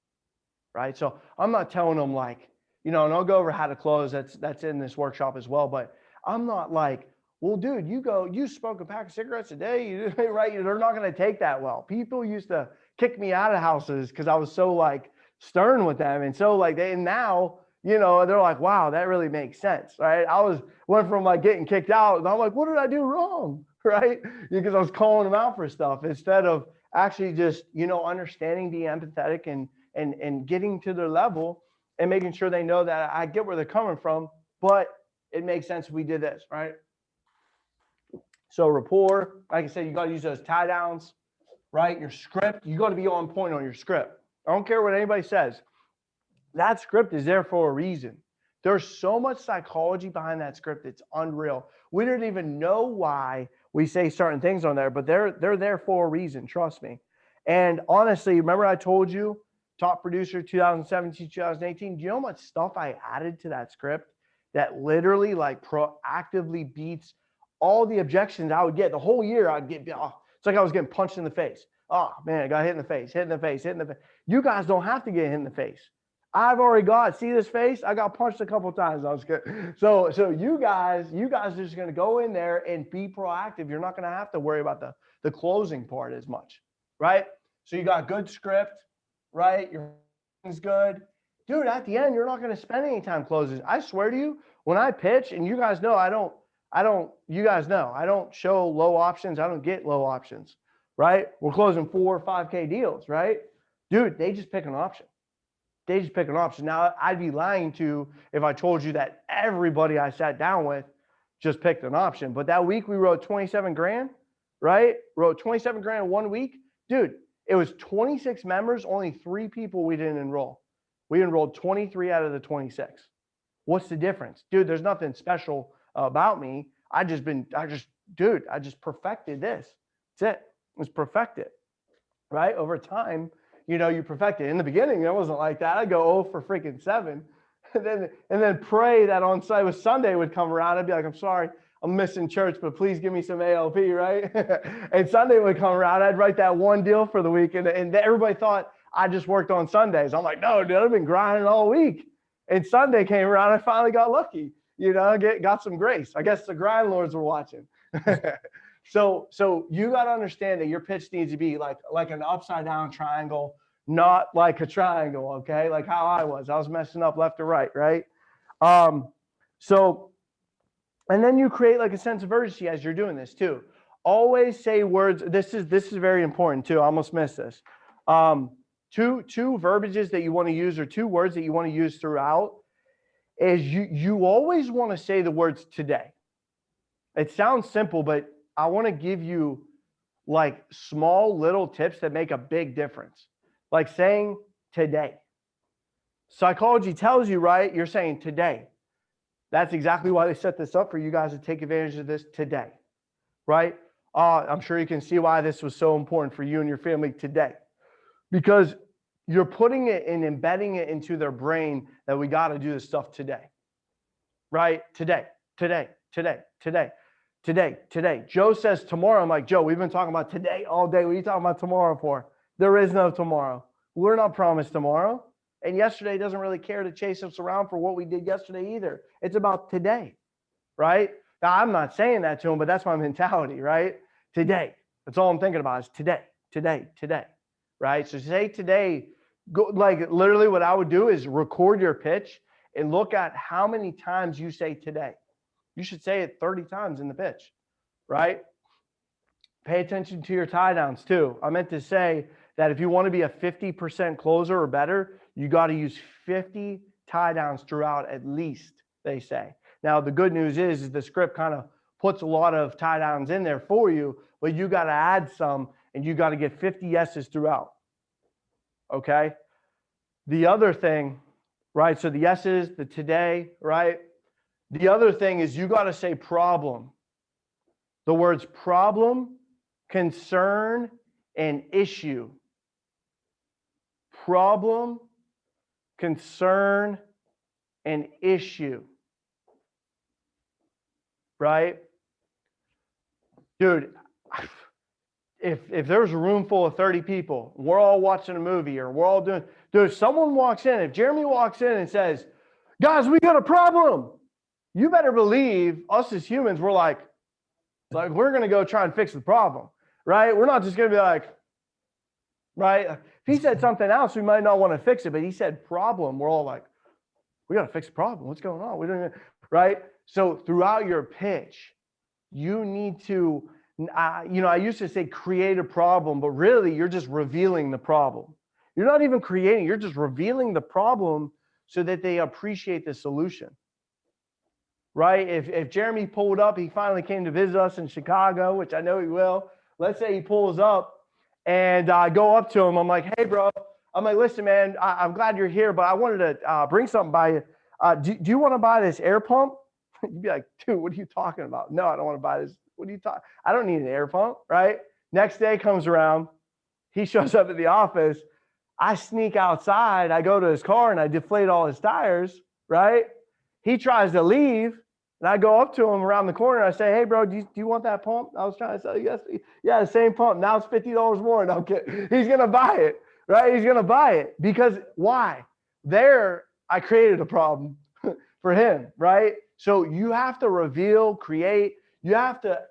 right? So I'm not telling them like, and I'll go over how to close. That's in this workshop as well. But I'm not like, well, dude, you smoke a pack of cigarettes a day, right? They're not going to take that well. People used to kick me out of houses because I was so like stern with them, and so like now. They're like, wow, that really makes sense, right? Went from like getting kicked out, and I'm like, what did I do wrong, right? Because I was calling them out for stuff instead of actually just, understanding, being empathetic and getting to their level and making sure they know that I get where they're coming from, but it makes sense if we did this, right? So rapport, like I said, you got to use those tie downs, right? Your script, you got to be on point on your script. I don't care what anybody says. That script is there for a reason. There's so much psychology behind that script. It's unreal. We don't even know why we say certain things on there, but they're there for a reason. Trust me. And honestly, remember I told you, top producer 2017, 2018. Do you know how much stuff I added to that script that literally like proactively beats all the objections I would get the whole year? I'd get, it's like I was getting punched in the face. Oh man, I got hit in the face, hit in the face, hit in the face. You guys don't have to get hit in the face. I've already see this face? I got punched a couple of times. I was good. So you guys are just going to go in there and be proactive. You're not going to have to worry about the closing part as much, right? So you got good script, right? Your is good. Dude, at the end, you're not going to spend any time closing. I swear to you, when I pitch, and you guys know, I don't show low options. I don't get low options, right? We're closing 4 or 5K deals, right? Dude, they just pick an option. They just pick an option. Now, I'd be lying to if I told you that everybody I sat down with just picked an option. But that week we wrote 27 grand, right? Wrote 27 grand in 1 week. Dude, it was 26 members, only 3 people we didn't enroll. We enrolled 23 out of the 26. What's the difference? Dude, there's nothing special about me. I just perfected this. That's it. It's perfected, right? Over time, you perfect it. In the beginning, it wasn't like that. I'd go 0 for freaking 7. And then pray that on Sunday would come around. I'd be like, I'm sorry, I'm missing church, but please give me some ALP, right? And Sunday would come around. I'd write that one deal for the week. And everybody thought I just worked on Sundays. I'm like, no, dude, I've been grinding all week. And Sunday came around. I finally got lucky, got some grace. I guess the grind lords were watching. So you got to understand that your pitch needs to be like an upside down triangle, not like a triangle. Okay. Like how I was messing up left to right. Right. And then you create like a sense of urgency as you're doing this too. Always say words. This is very important too. I almost missed this. Two verbiages that you want to use, or 2 words that you want to use throughout, is you always want to say the words today. It sounds simple, but I want to give you like small little tips that make a big difference. Like saying today. Psychology tells you, right? You're saying today. That's exactly why they set this up for you guys to take advantage of this today, right? I'm sure you can see why this was so important for you and your family today, because you're putting it and embedding it into their brain that we got to do this stuff today, right? Today. Joe says tomorrow. I'm like, Joe, we've been talking about today all day. What are you talking about tomorrow for? There is no tomorrow. We're not promised tomorrow. And yesterday doesn't really care to chase us around for what we did yesterday either. It's about today, right? Now, I'm not saying that to him, but that's my mentality, right? Today. That's all I'm thinking about is today, right? So say today, go, like literally what I would do is record your pitch and look at how many times you say today. You should say it 30 times in the pitch, right? Pay attention to your tie downs too. I meant to say that if you want to be a 50% closer or better, you got to use 50 tie downs throughout at least, they say. Now, the good news is the script kind of puts a lot of tie downs in there for you, but you got to add some and you got to get 50 yeses throughout. Okay. The other thing, right? So the yeses, the today, right? The other thing is you got to say problem. The words problem, concern, and issue. Problem, concern, and issue. Right? Dude, if there's a room full of 30 people, we're all watching a movie or we're all doing, dude, someone walks in, if Jeremy walks in and says, guys, we got a problem, you better believe us as humans, we're like we're going to go try and fix the problem, right? We're not just going to be like, right? If he said something else, we might not want to fix it, but he said problem. We're all like, we got to fix the problem. What's going on? We don't even, right? So throughout your pitch, you need to, I used to say create a problem, but really you're just revealing the problem. You're not even creating, you're just revealing the problem so that they appreciate the solution. Right? If Jeremy pulled up, he finally came to visit us in Chicago, which I know he will. Let's say he pulls up and I go up to him. I'm like, hey, bro. I'm like, listen, man, I'm glad you're here, but I wanted to bring something by you. Do you want to buy this air pump? You'd be like, dude, what are you talking about? No, I don't want to buy this. What are you talking? I don't need an air pump, right? Next day comes around. He shows up at the office. I sneak outside. I go to his car and I deflate all his tires, right? He tries to leave, and I go up to him around the corner, and I say, hey, bro, do you want that pump I was trying to sell you yesterday? Yeah, the same pump. Now it's $50 more. No, I'm kidding. He's going to buy it, right? He's going to buy it. Because why? There, I created a problem for him, right? So you have to reveal, create. You have to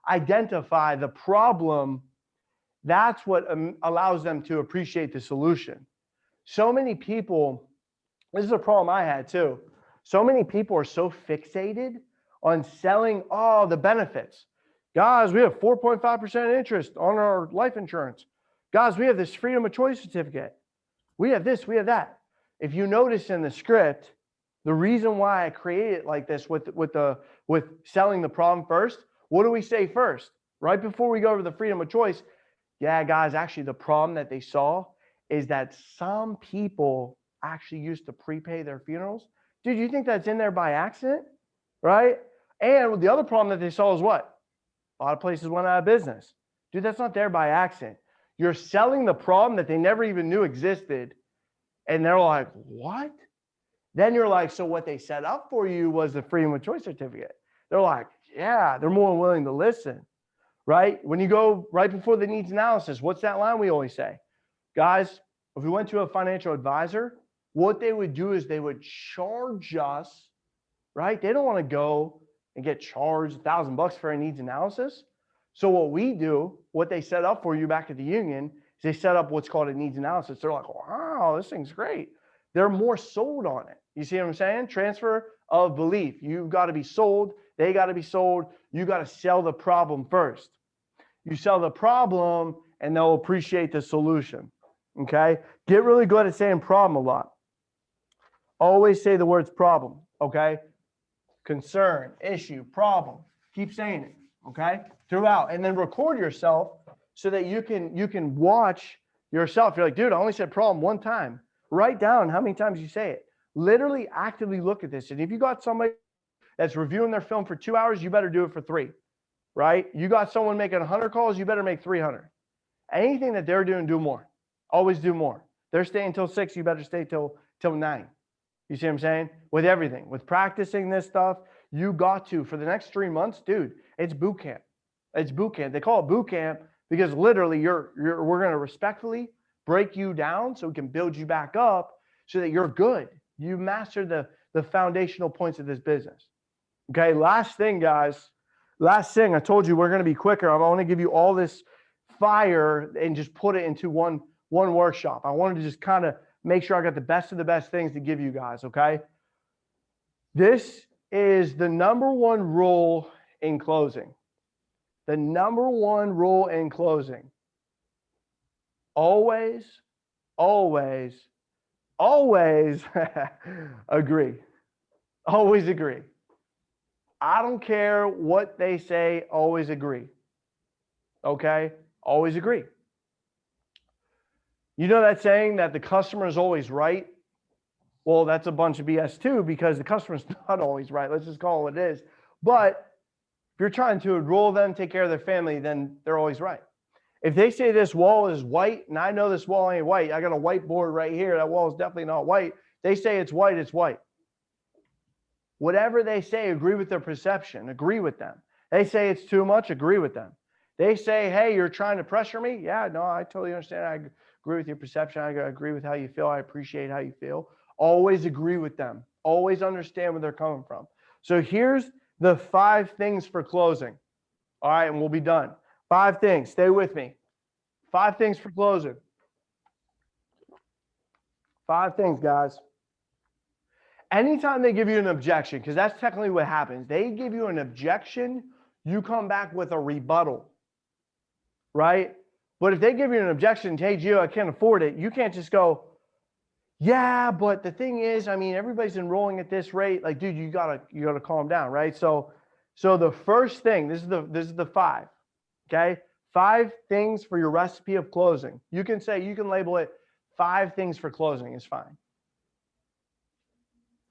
identify the problem. That's what allows them to appreciate the solution. So many people, this is a problem I had too. So many people are so fixated on selling all the benefits. Guys, we have 4.5% interest on our life insurance. Guys, we have this freedom of choice certificate. We have this, we have that. If you notice in the script, the reason why I created it like this with selling the problem first, what do we say first? Right before we go over the freedom of choice, yeah, guys, actually the problem that they saw is that some people actually used to prepay their funerals. Dude, you think that's in there by accident, right? And the other problem that they saw is what? A lot of places went out of business. Dude, that's not there by accident. You're selling the problem that they never even knew existed. And they're like, what? Then you're like, so what they set up for you was the freedom of choice certificate. They're like, yeah, they're more willing to listen, right? When you go right before the needs analysis, what's that line we always say? Guys, if we went to a financial advisor, what they would do is they would charge us, right? They don't want to go and get charged $1,000 for a needs analysis. So what we do, what they set up for you back at the union, is they set up what's called a needs analysis. They're like, wow, this thing's great. They're more sold on it. You see what I'm saying? Transfer of belief. You've got to be sold. They got to be sold. You got to sell the problem first. You sell the problem and they'll appreciate the solution. Okay? Get really good at saying problem a lot. Always say the words problem, okay? Concern, issue, problem. Keep saying it, okay? Throughout. And then record yourself so that you can watch yourself. You're like, dude, I only said problem one time. Write down how many times you say it. Literally actively look at this. And if you got somebody that's reviewing their film for 2 hours, you better do it for 3, right? You got someone making 100 calls, you better make 300. Anything that they're doing, do more. Always do more. They're staying till 6, you better stay till 9. You see what I'm saying? With everything, with practicing this stuff, you got to, for the next 3 months, dude, it's boot camp. It's boot camp. They call it boot camp because literally we're going to respectfully break you down so we can build you back up so that you're good. You master the foundational points of this business. Okay, last thing, guys. Last thing, I told you we're going to be quicker. I want to give you all this fire and just put it into one workshop. I wanted to just kind of make sure I got the best of the best things to give you guys, okay? This is the number one rule in closing. The number one rule in closing. Always, always, always agree. Always agree. I don't care what they say, always agree. Okay? Always agree. You know that saying that the customer is always right? Well, that's a bunch of BS too, because the customer's not always right. Let's just call it what it is. But if you're trying to enroll them, take care of their family, then they're always right. If they say this wall is white, and I know this wall ain't white, I got a whiteboard right here, that wall is definitely not white. They say it's white, it's white. Whatever they say, agree with their perception, agree with them. They say it's too much, agree with them. They say, hey, you're trying to pressure me? Yeah, no, I totally understand. I agree with your perception. I agree with how you feel. I appreciate how you feel. Always agree with them. Always understand where they're coming from. So here's the 5 things for closing. All right, and we'll be done. 5 things. Stay with me. 5 things for closing. 5 things, guys. Anytime they give you an objection, because that's technically what happens. They give you an objection, you come back with a rebuttal, right? But if they give you an objection, hey, Gio, I can't afford it, you can't just go, yeah, but the thing is, I mean, everybody's enrolling at this rate. Like, dude, you gotta calm down, right? So the first thing, this is the 5, okay? 5 things for your recipe of closing. You can label it 5 things for closing is fine.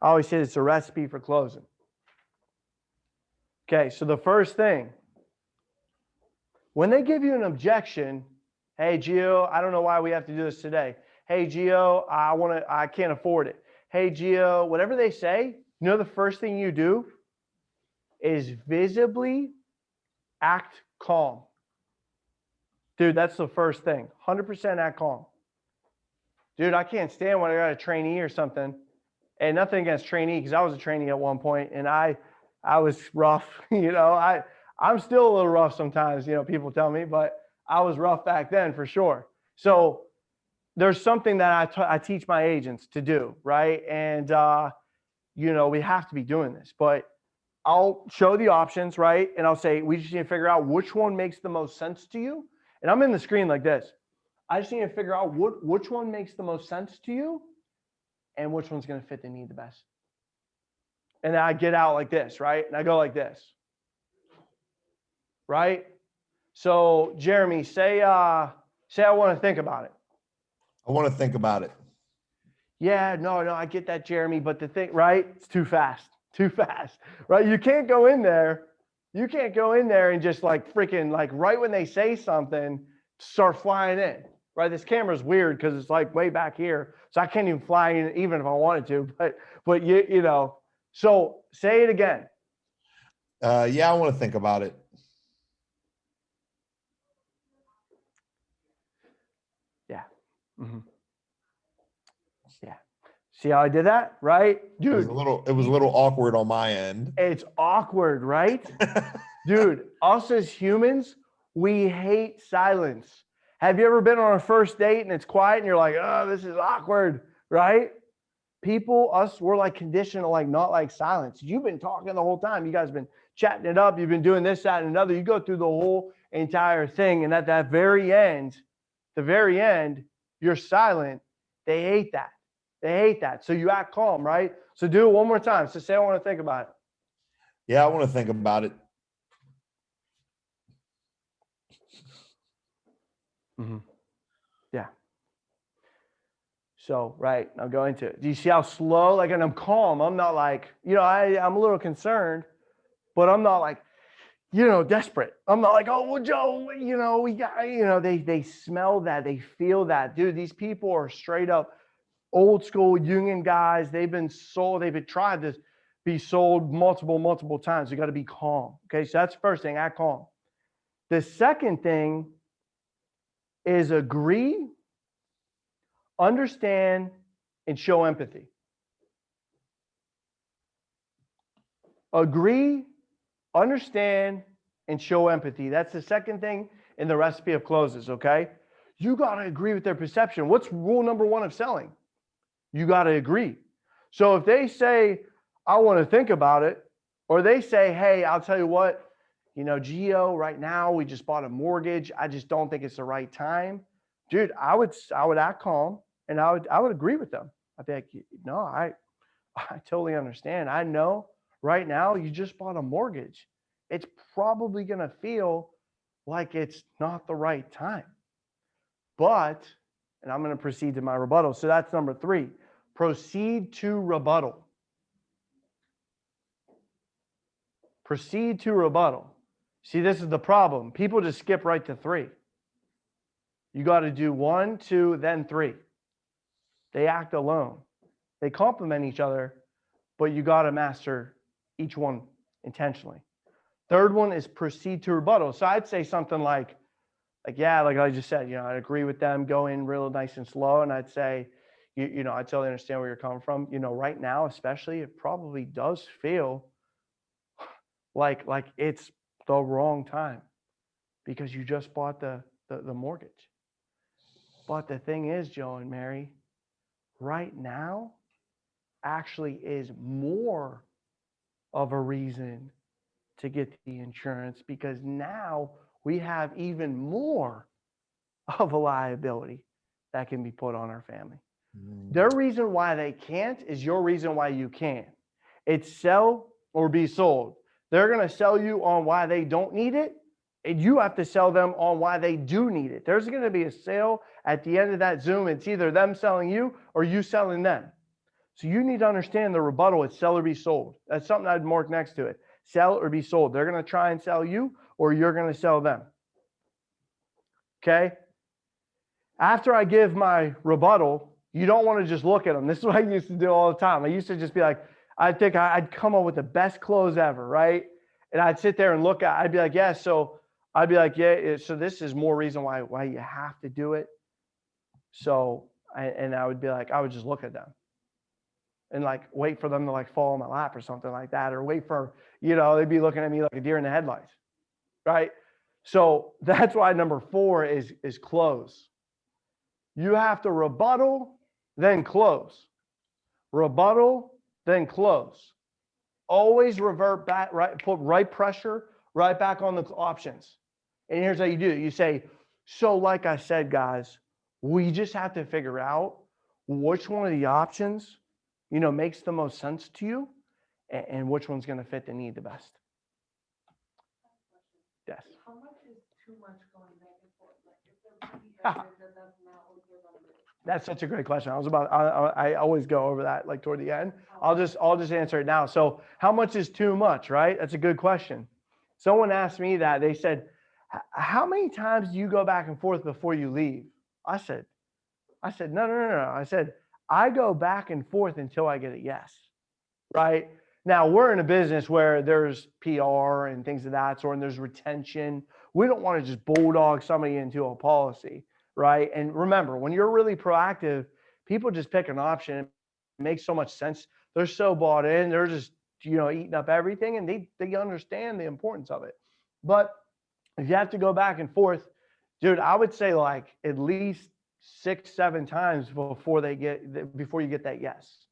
I always say it's a recipe for closing. Okay, so the first thing, when they give you an objection, hey, Gio, I don't know why we have to do this today. Hey, Gio, I can't afford it. Hey, Gio, whatever they say, you know the first thing you do is visibly act calm. Dude, that's the first thing. 100% act calm. Dude, I can't stand when I got a trainee or something. And nothing against trainee, because I was a trainee at one point, and I was rough. I'm still a little rough sometimes, people tell me, but I was rough back then for sure. So there's something that I teach my agents to do, right? And, we have to be doing this. But I'll show the options, right? And I'll say, we just need to figure out which one makes the most sense to you. And I'm in the screen like this. I just need to figure out which one makes the most sense to you and which one's going to fit the need the best. And then I get out like this, right? And I go like this, right? So Jeremy, say I want to think about it. I want to think about it. Yeah, no, I get that, Jeremy. But the thing, right? It's too fast, right? You can't go in there and just like freaking like right when they say something, start flying in, right? This camera's weird because it's like way back here. So I can't even fly in even if I wanted to, but you know, so say it again. Yeah, I want to think about it. Yeah. Mm-hmm. Yeah. See how I did that? Right? Dude. It was a little awkward on my end. It's awkward, right? Dude, us as humans, we hate silence. Have you ever been on a first date and it's quiet and you're like, oh, this is awkward, right? We're like conditioned to like not like silence. You've been talking the whole time. You guys have been chatting it up. You've been doing this, that, and another. You go through the whole entire thing. And at that very end, you're silent. They hate that. So you act calm, right? So do it one more time. So say, I want to think about it. Yeah, I want to think about it. Mhm. Yeah. So, right, I'll go into it. Do you see how slow? Like, and I'm calm. I'm not like, I'm a little concerned, but I'm not like, desperate. I'm not like, oh, well, Joe, we got, they smell that. They feel that. Dude, these people are straight up old school union guys. They've been sold. They've been tried to be sold multiple times. You got to be calm. Okay. So that's the first thing, act calm. The second thing is agree, understand, and show empathy. Agree, understand, and show empathy. That's the second thing in the recipe of closes, okay? You got to agree with their perception. What's rule number one of selling? You got to agree. So if they say, I want to think about it, or they say, hey, I'll tell you what, Gio, right now we just bought a mortgage. I just don't think it's the right time. Dude, I would act calm and I would agree with them. I'd be like, no, I totally understand. I know right now you just bought a mortgage. It's probably going to feel like it's not the right time. But, and I'm going to proceed to my rebuttal. So that's number 3. Proceed to rebuttal. Proceed to rebuttal. See, this is the problem. People just skip right to 3. You got to do 1, 2, then 3. They act alone. They complement each other, but you got to master each one intentionally. Third one is proceed to rebuttal. So I'd say something like I just said, I agree with them, go in real nice and slow. And I'd say, I totally understand where you're coming from. Right now, especially, it probably does feel like it's the wrong time because you just bought the mortgage. But the thing is, Joe and Mary, right now actually is more of a reason to get the insurance because now we have even more of a liability that can be put on our family. Their reason why they can't is your reason why you can. It's sell or be sold. They're going to sell you on why they don't need it, and you have to sell them on why they do need it. There's going to be a sale at the end of that Zoom. It's either them selling you or you selling them. So you need to understand the rebuttal. It's sell or be sold. That's something I'd mark next to it. Sell or be sold. They're going to try and sell you or you're going to sell them. Okay? After I give my rebuttal, you don't want to just look at them. This is what I used to do all the time. I used to just be like, I'd come up with the best close ever, right? And I'd sit there and look at, I'd be like, yeah, so I'd be like, yeah, so this is more reason why you have to do it. So, I would be like, I would just look at them and wait for them to fall in my lap or something like that, or wait for, they'd be looking at me like a deer in the headlights, right? So that's why number 4 is close. You have to rebuttal, then close. Rebuttal, then close. Always revert back, right? Put right pressure right back on the options. And here's how you do it. You say, so like I said, guys, we just have to figure out which one of the options, makes the most sense to you and which one's going to fit the need the best. Yes. How much is too much going back and forth? If they're pretty evident that that's not what they're gonna do. That's such a great question. I always go over that toward the end. I'll just answer it now. So how much is too much, right? That's a good question. Someone asked me that. They said, how many times do you go back and forth before you leave? I said, no. I said, I go back and forth until I get a yes, right? Now we're in a business where there's PR and things of that sort, and there's retention. We don't want to just bulldog somebody into a policy, right? And remember, when you're really proactive, people just pick an option. It makes so much sense. They're so bought in. They're just, eating up everything, and they understand the importance of it. But if you have to go back and forth, dude, I would say at least 6-7 times before you get that yes,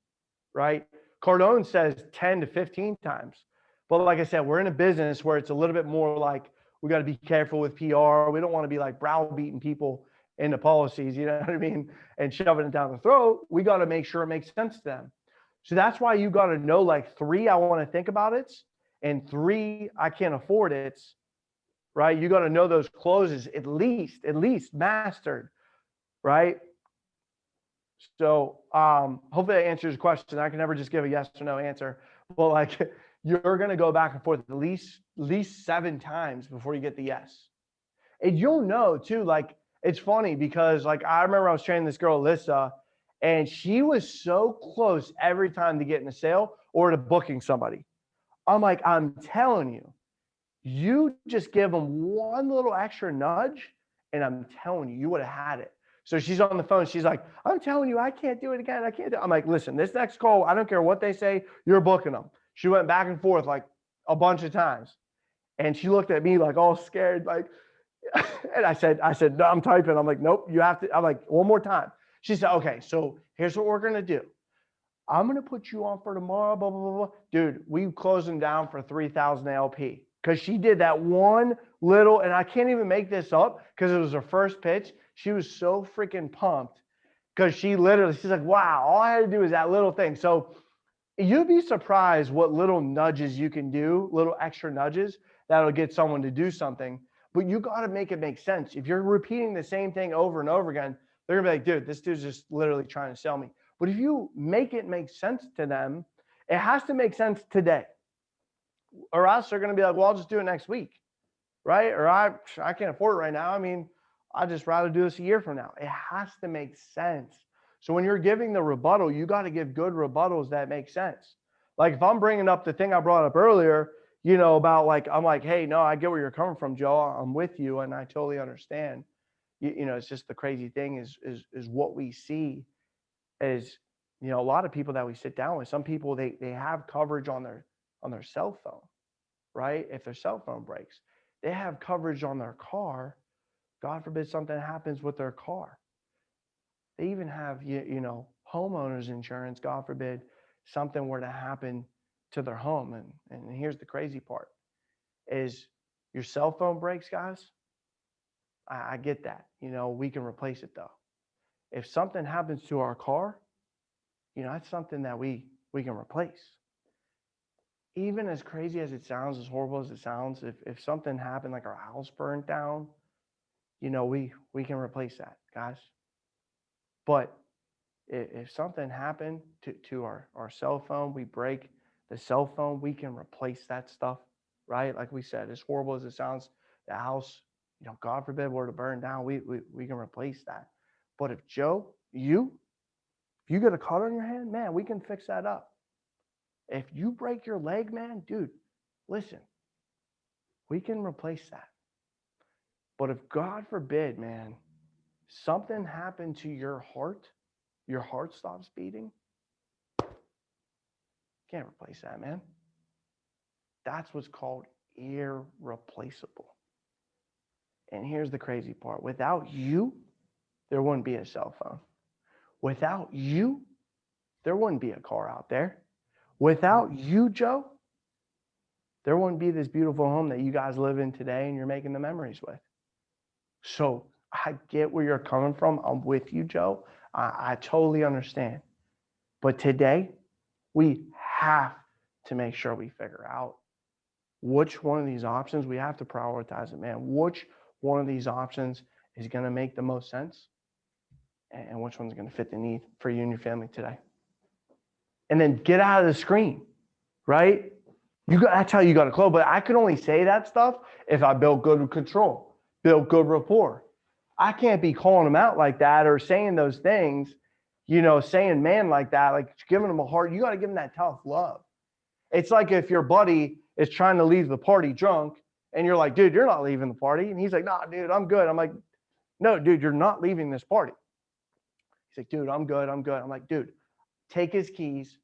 right? Cardone says 10 to 15 times. But like I said, we're in a business where it's a little bit more we got to be careful with PR. We don't want to be browbeating people into policies, you know what I mean? And shoving it down the throat. We got to make sure it makes sense to them. So that's why you got to know 3, I want to think about it, and 3, I can't afford it, right? You got to know those closes at least mastered, right? So hopefully that answers your question. I can never just give a yes or no answer, but like you're going to go back and forth at least 7 times before you get the yes. And you'll know too, like it's funny because like I remember I was training this girl, Alyssa, and she was so close every time to getting a sale or to booking somebody. I'm like, I'm telling you, you just give them one little extra nudge, and I'm telling you, you would have had it. So she's on the phone. She's like, I'm telling you, I can't do it again. I can't do it. I'm like, listen, this next call, I don't care what they say, you're booking them. She went back and forth like a bunch of times. And she looked at me like all scared, like, and I said, no, I'm typing. I'm like, nope, you have to. I'm like, one more time. She said, okay, so here's what we're going to do. I'm going to put you on for tomorrow, blah, blah, blah, blah. Dude, we closed them down for 3,000 LP because she did that one little, and I can't even make this up because it was her first pitch. She was so freaking pumped because she's like, wow, all I had to do is that little thing. So you'd be surprised what little nudges you can do, little extra nudges that'll get someone to do something. But you got to make it make sense. If you're repeating the same thing over and over again, they're going to be like, dude, this dude's just literally trying to sell me. But if you make it make sense to them, it has to make sense today. Or else they're going to be like, well, I'll just do it next week, right? Or I can't afford it right now. I mean, I'd just rather do this a year from now. It has to make sense. So when you're giving the rebuttal, you got to give good rebuttals that make sense. Like if I'm bringing up the thing I brought up earlier, you know, about like, I'm like, hey, no, I get where you're coming from, Joe. I'm with you. And I totally understand. You know, it's just the crazy thing is what we see is, you know, a lot of people that we sit down with, some people, they have coverage on their cell phone, right? If their cell phone breaks, they have coverage on their car. God forbid something happens with their car. They even have, you know, homeowners insurance. God forbid something were to happen to their home. And here's the crazy part is your cell phone breaks, guys. I get that. You know, we can replace it though. If something happens to our car, you know, that's something that we can replace. Even as crazy as it sounds, as horrible as it sounds, if something happened, like our house burned down, you know, we can replace that, guys. But if something happened to our cell phone, we break the cell phone, we can replace that stuff, right? Like we said, as horrible as it sounds, the house, you know, God forbid were to burn down, we can replace that. But if Joe, if you get a cut on your hand, man, we can fix that up. If you break your leg, man, dude, listen, we can replace that. But if God forbid, man, something happened to your heart stops beating, can't replace that, man. That's what's called irreplaceable. And here's the crazy part. Without you, there wouldn't be a cell phone. Without you, there wouldn't be a car out there. Without you, Joe, there wouldn't be this beautiful home that you guys live in today and you're making the memories with. So I get where you're coming from. I'm with you, Joe. I totally understand. But today, we have to make sure we figure out which one of these options, we have to prioritize it, man. Which one of these options is going to make the most sense and which one's going to fit the need for you and your family today. And then get out of the screen, right? That's how you got to close. But I can only say that stuff if I build good control, build good rapport. I can't be calling them out like that or saying those things, you know, saying man like that, like giving them a heart. You got to give them that tough love. It's like if your buddy is trying to leave the party drunk and you're like, dude, you're not leaving the party. And he's like, nah, dude, I'm good. I'm like, no, dude, you're not leaving this party. He's like, dude, I'm good. I'm good. I'm like, dude, take his keys.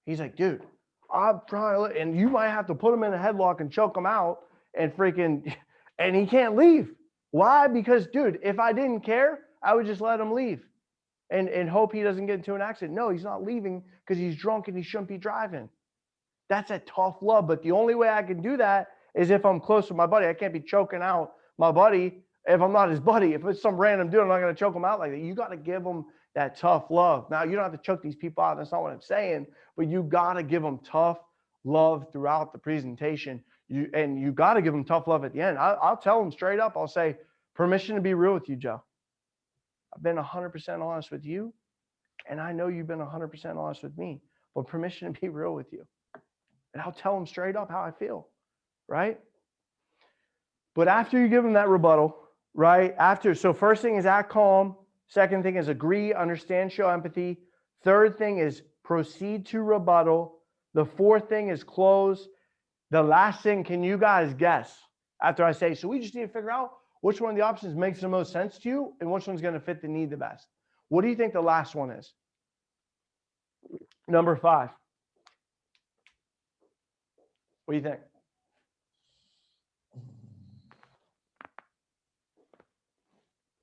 He's like, dude, I'm trying. And you might have to put him in a headlock and choke him out and freaking, and he can't leave. Why? Because, dude, if I didn't care, I would just let him leave and hope he doesn't get into an accident. No, he's not leaving because he's drunk and he shouldn't be driving. That's a tough love. But the only way I can do that is if I'm close to my buddy. I can't be choking out my buddy if I'm not his buddy. If it's some random dude, I'm not going to choke him out like that. You got to give him that tough love. Now, you don't have to choke these people out. That's not what I'm saying. But you got to give them tough love throughout the presentation. You got to give them tough love at the end. I'll tell them straight up. I'll say, permission to be real with you, Joe. I've been 100% honest with you, and I know you've been 100% honest with me, but permission to be real with you. And I'll tell them straight up how I feel, right? But after you give them that rebuttal, right? So first thing is act calm. Second thing is agree, understand, show empathy. Third thing is proceed to rebuttal. The fourth thing is close. The last thing, can you guys guess after I say, so we just need to figure out which one of the options makes the most sense to you and which one's going to fit the need the best. What do you think the last one is? Number 5. What do you think?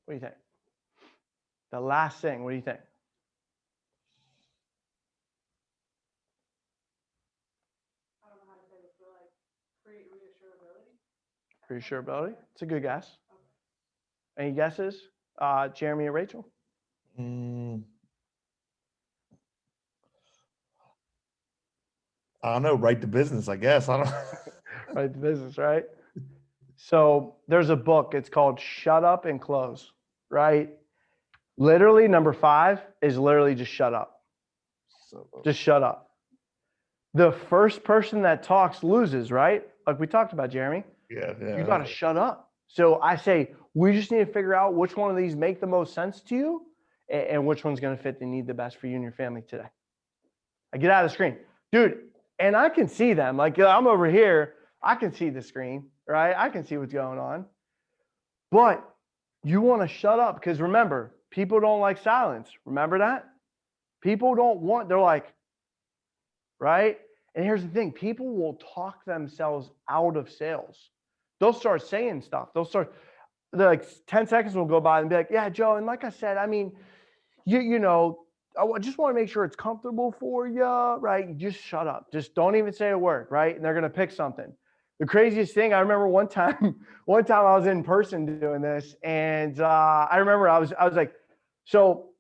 What do you think? The last thing, what do you think? I don't know how to say this, but like reassurability. Reassurability? It's a good guess. Any guesses? Jeremy and Rachel? I don't know. Right to business, I guess. I don't. Right, the business, right? So there's a book. It's called Shut Up and Close, right? Literally, number 5 is literally just shut up. Just shut up. The first person that talks loses, right? Like we talked about, Jeremy. Yeah. You got to shut up. So I say, we just need to figure out which one of these make the most sense to you and which one's going to fit the need the best for you and your family today. I get out of the screen. Dude, and I can see them. Like I'm over here. I can see the screen, right? I can see what's going on. But you want to shut up because remember, people don't like silence. Remember that? People don't want, they're like, right? And here's the thing. People will talk themselves out of sales. They'll start saying stuff. Like 10 seconds will go by and be like, yeah, Joe. And like I said, I mean, you know, I just want to make sure it's comfortable for you, right? Just shut up. Just don't even say a word, right? And they're going to pick something. The craziest thing, I remember one time I was in person doing this, and I remember I was like, so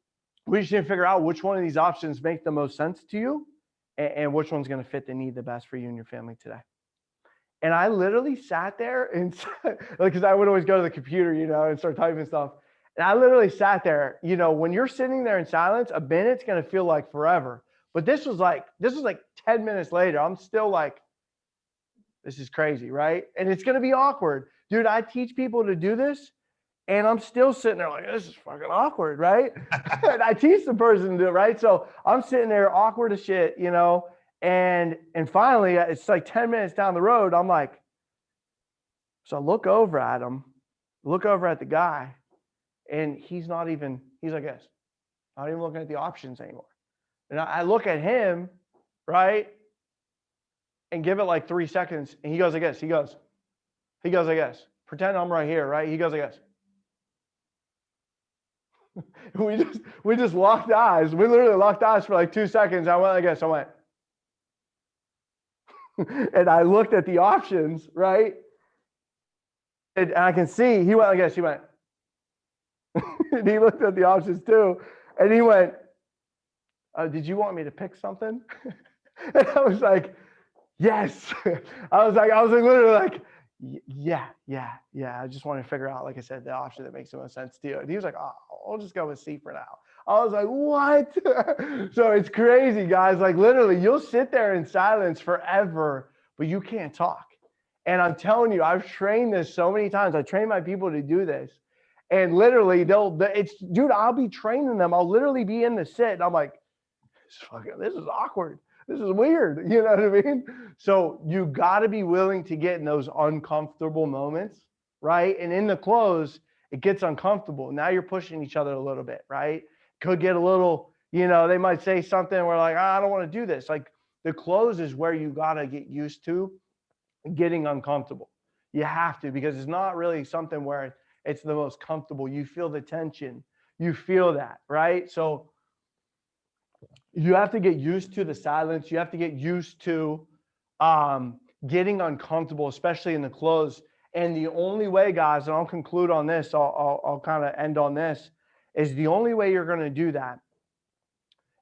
we just need to figure out which one of these options make the most sense to you and which one's going to fit the need the best for you and your family today. And I literally sat there and because I would always go to the computer, you know, and start typing stuff. And I literally sat there, you know, when you're sitting there in silence, a minute's going to feel like forever. But this was like 10 minutes later. I'm still like, this is crazy, right? And it's going to be awkward. Dude, I teach people to do this, and I'm still sitting there like, this is fucking awkward, right? And I teach the person to do it, right? So I'm sitting there awkward as shit, you know, and finally, it's like 10 minutes down the road, I'm like, so I look over at him, look over at the guy, and he's like this, not even looking at the options anymore. And I look at him, right? And give it like 3 seconds. And he goes, I guess. He goes, I guess. Pretend I'm right here, right? He goes, I guess. we just locked eyes. We literally locked eyes for like 2 seconds. I went, I guess. I went. And I looked at the options, right? And I can see he went, I guess. He went. And he looked at the options too. And he went, did you want me to pick something? And I was like, yes. I was like literally like, yeah. I just want to figure out, like I said, the option that makes the most sense to you. And he was like, oh, I'll just go with C for now. I was like, what? So it's crazy, guys. Like literally, you'll sit there in silence forever, but you can't talk. And I'm telling you, I've trained this so many times. I train my people to do this. And literally, dude, I'll be training them. I'll literally be in the sit. And I'm like, this is awkward. This is weird. You know what I mean? So you got to be willing to get in those uncomfortable moments, right? And in the close, it gets uncomfortable. Now you're pushing each other a little bit, right? Could get a little, you know, they might say something where like, I don't want to do this. Like the close is where you got to get used to getting uncomfortable. You have to, because it's not really something where it's the most comfortable. You feel the tension. You feel that, right? So you have to get used to the silence. You have to get used to getting uncomfortable, especially in the close. And the only way, guys, and I'll conclude on this, I'll kind of end on this, is the only way you're going to do that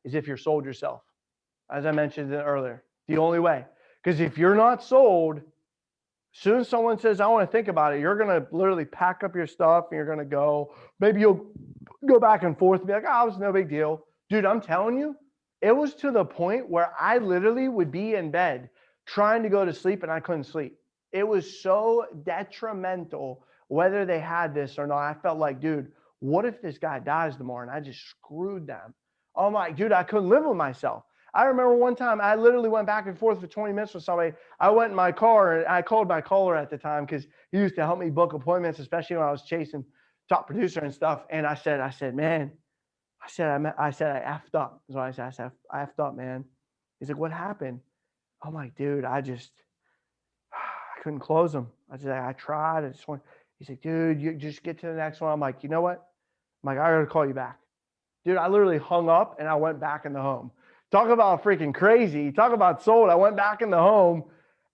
is if you're sold yourself, as I mentioned earlier. The only way. Because if you're not sold, As soon as someone says, I want to think about it, you're going to literally pack up your stuff and you're going to go. Maybe you'll go back and forth and be like, oh, it was no big deal. Dude, I'm telling you, it was to the point where I literally would be in bed trying to go to sleep and I couldn't sleep. It was so detrimental whether they had this or not. I felt like, dude, what if this guy dies tomorrow and I just screwed them? I'm like, dude, I couldn't live with myself. I remember one time I literally went back and forth for 20 minutes with somebody. I went in my car and I called my caller at the time because he used to help me book appointments, especially when I was chasing top producer and stuff. And I said, man, I effed up. That's what I said. I said, I effed up, man. He's like, what happened? I'm like, dude, I couldn't close them. I tried. I just went. He's like, dude, you just get to the next one. I'm like, you know what? I'm like, I gotta call you back. Dude, I literally hung up and I went back in the home. Talk about freaking crazy. Talk about sold. I went back in the home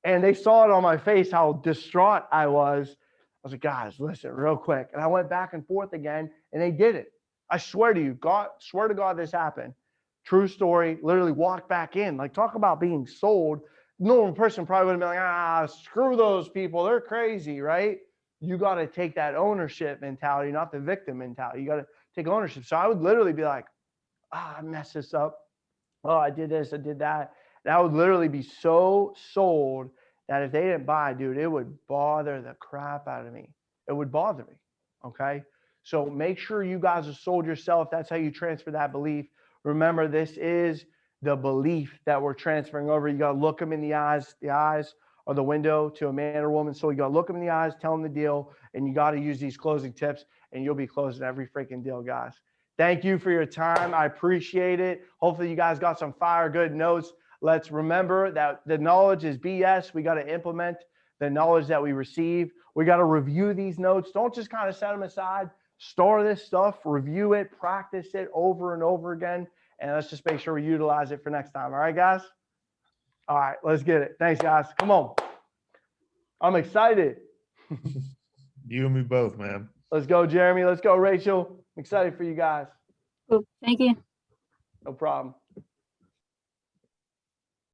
and they saw it on my face how distraught I was. I was like, guys, listen real quick. And I went back and forth again and they did it. I swear to you, swear to God, this happened. True story, literally walked back in. Like, talk about being sold. Normal person probably would have been like, screw those people. They're crazy, right? You got to take that ownership mentality, not the victim mentality. You got to take ownership. So I would literally be like, I messed this up. Oh, I did this, I did that. And I would literally be so sold that if they didn't buy, dude, it would bother the crap out of me. It would bother me, okay? So make sure you guys are sold yourself. That's how you transfer that belief. Remember, this is the belief that we're transferring over. You got to look them in the eyes. The eyes are the window to a man or woman. So you got to look them in the eyes, tell them the deal, and you got to use these closing tips, and you'll be closing every freaking deal, guys. Thank you for your time. I appreciate it. Hopefully you guys got some fire good notes. Let's remember that the knowledge is BS. We got to implement the knowledge that we receive. We got to review these notes. Don't just kind of set them aside. Store this stuff, review it, practice it over and over again. And let's just make sure we utilize it for next time. All right, guys? All right, let's get it. Thanks, guys. Come on. I'm excited. You and me both, man. Let's go, Jeremy. Let's go, Rachel. I'm excited for you guys. Cool. Thank you. No problem.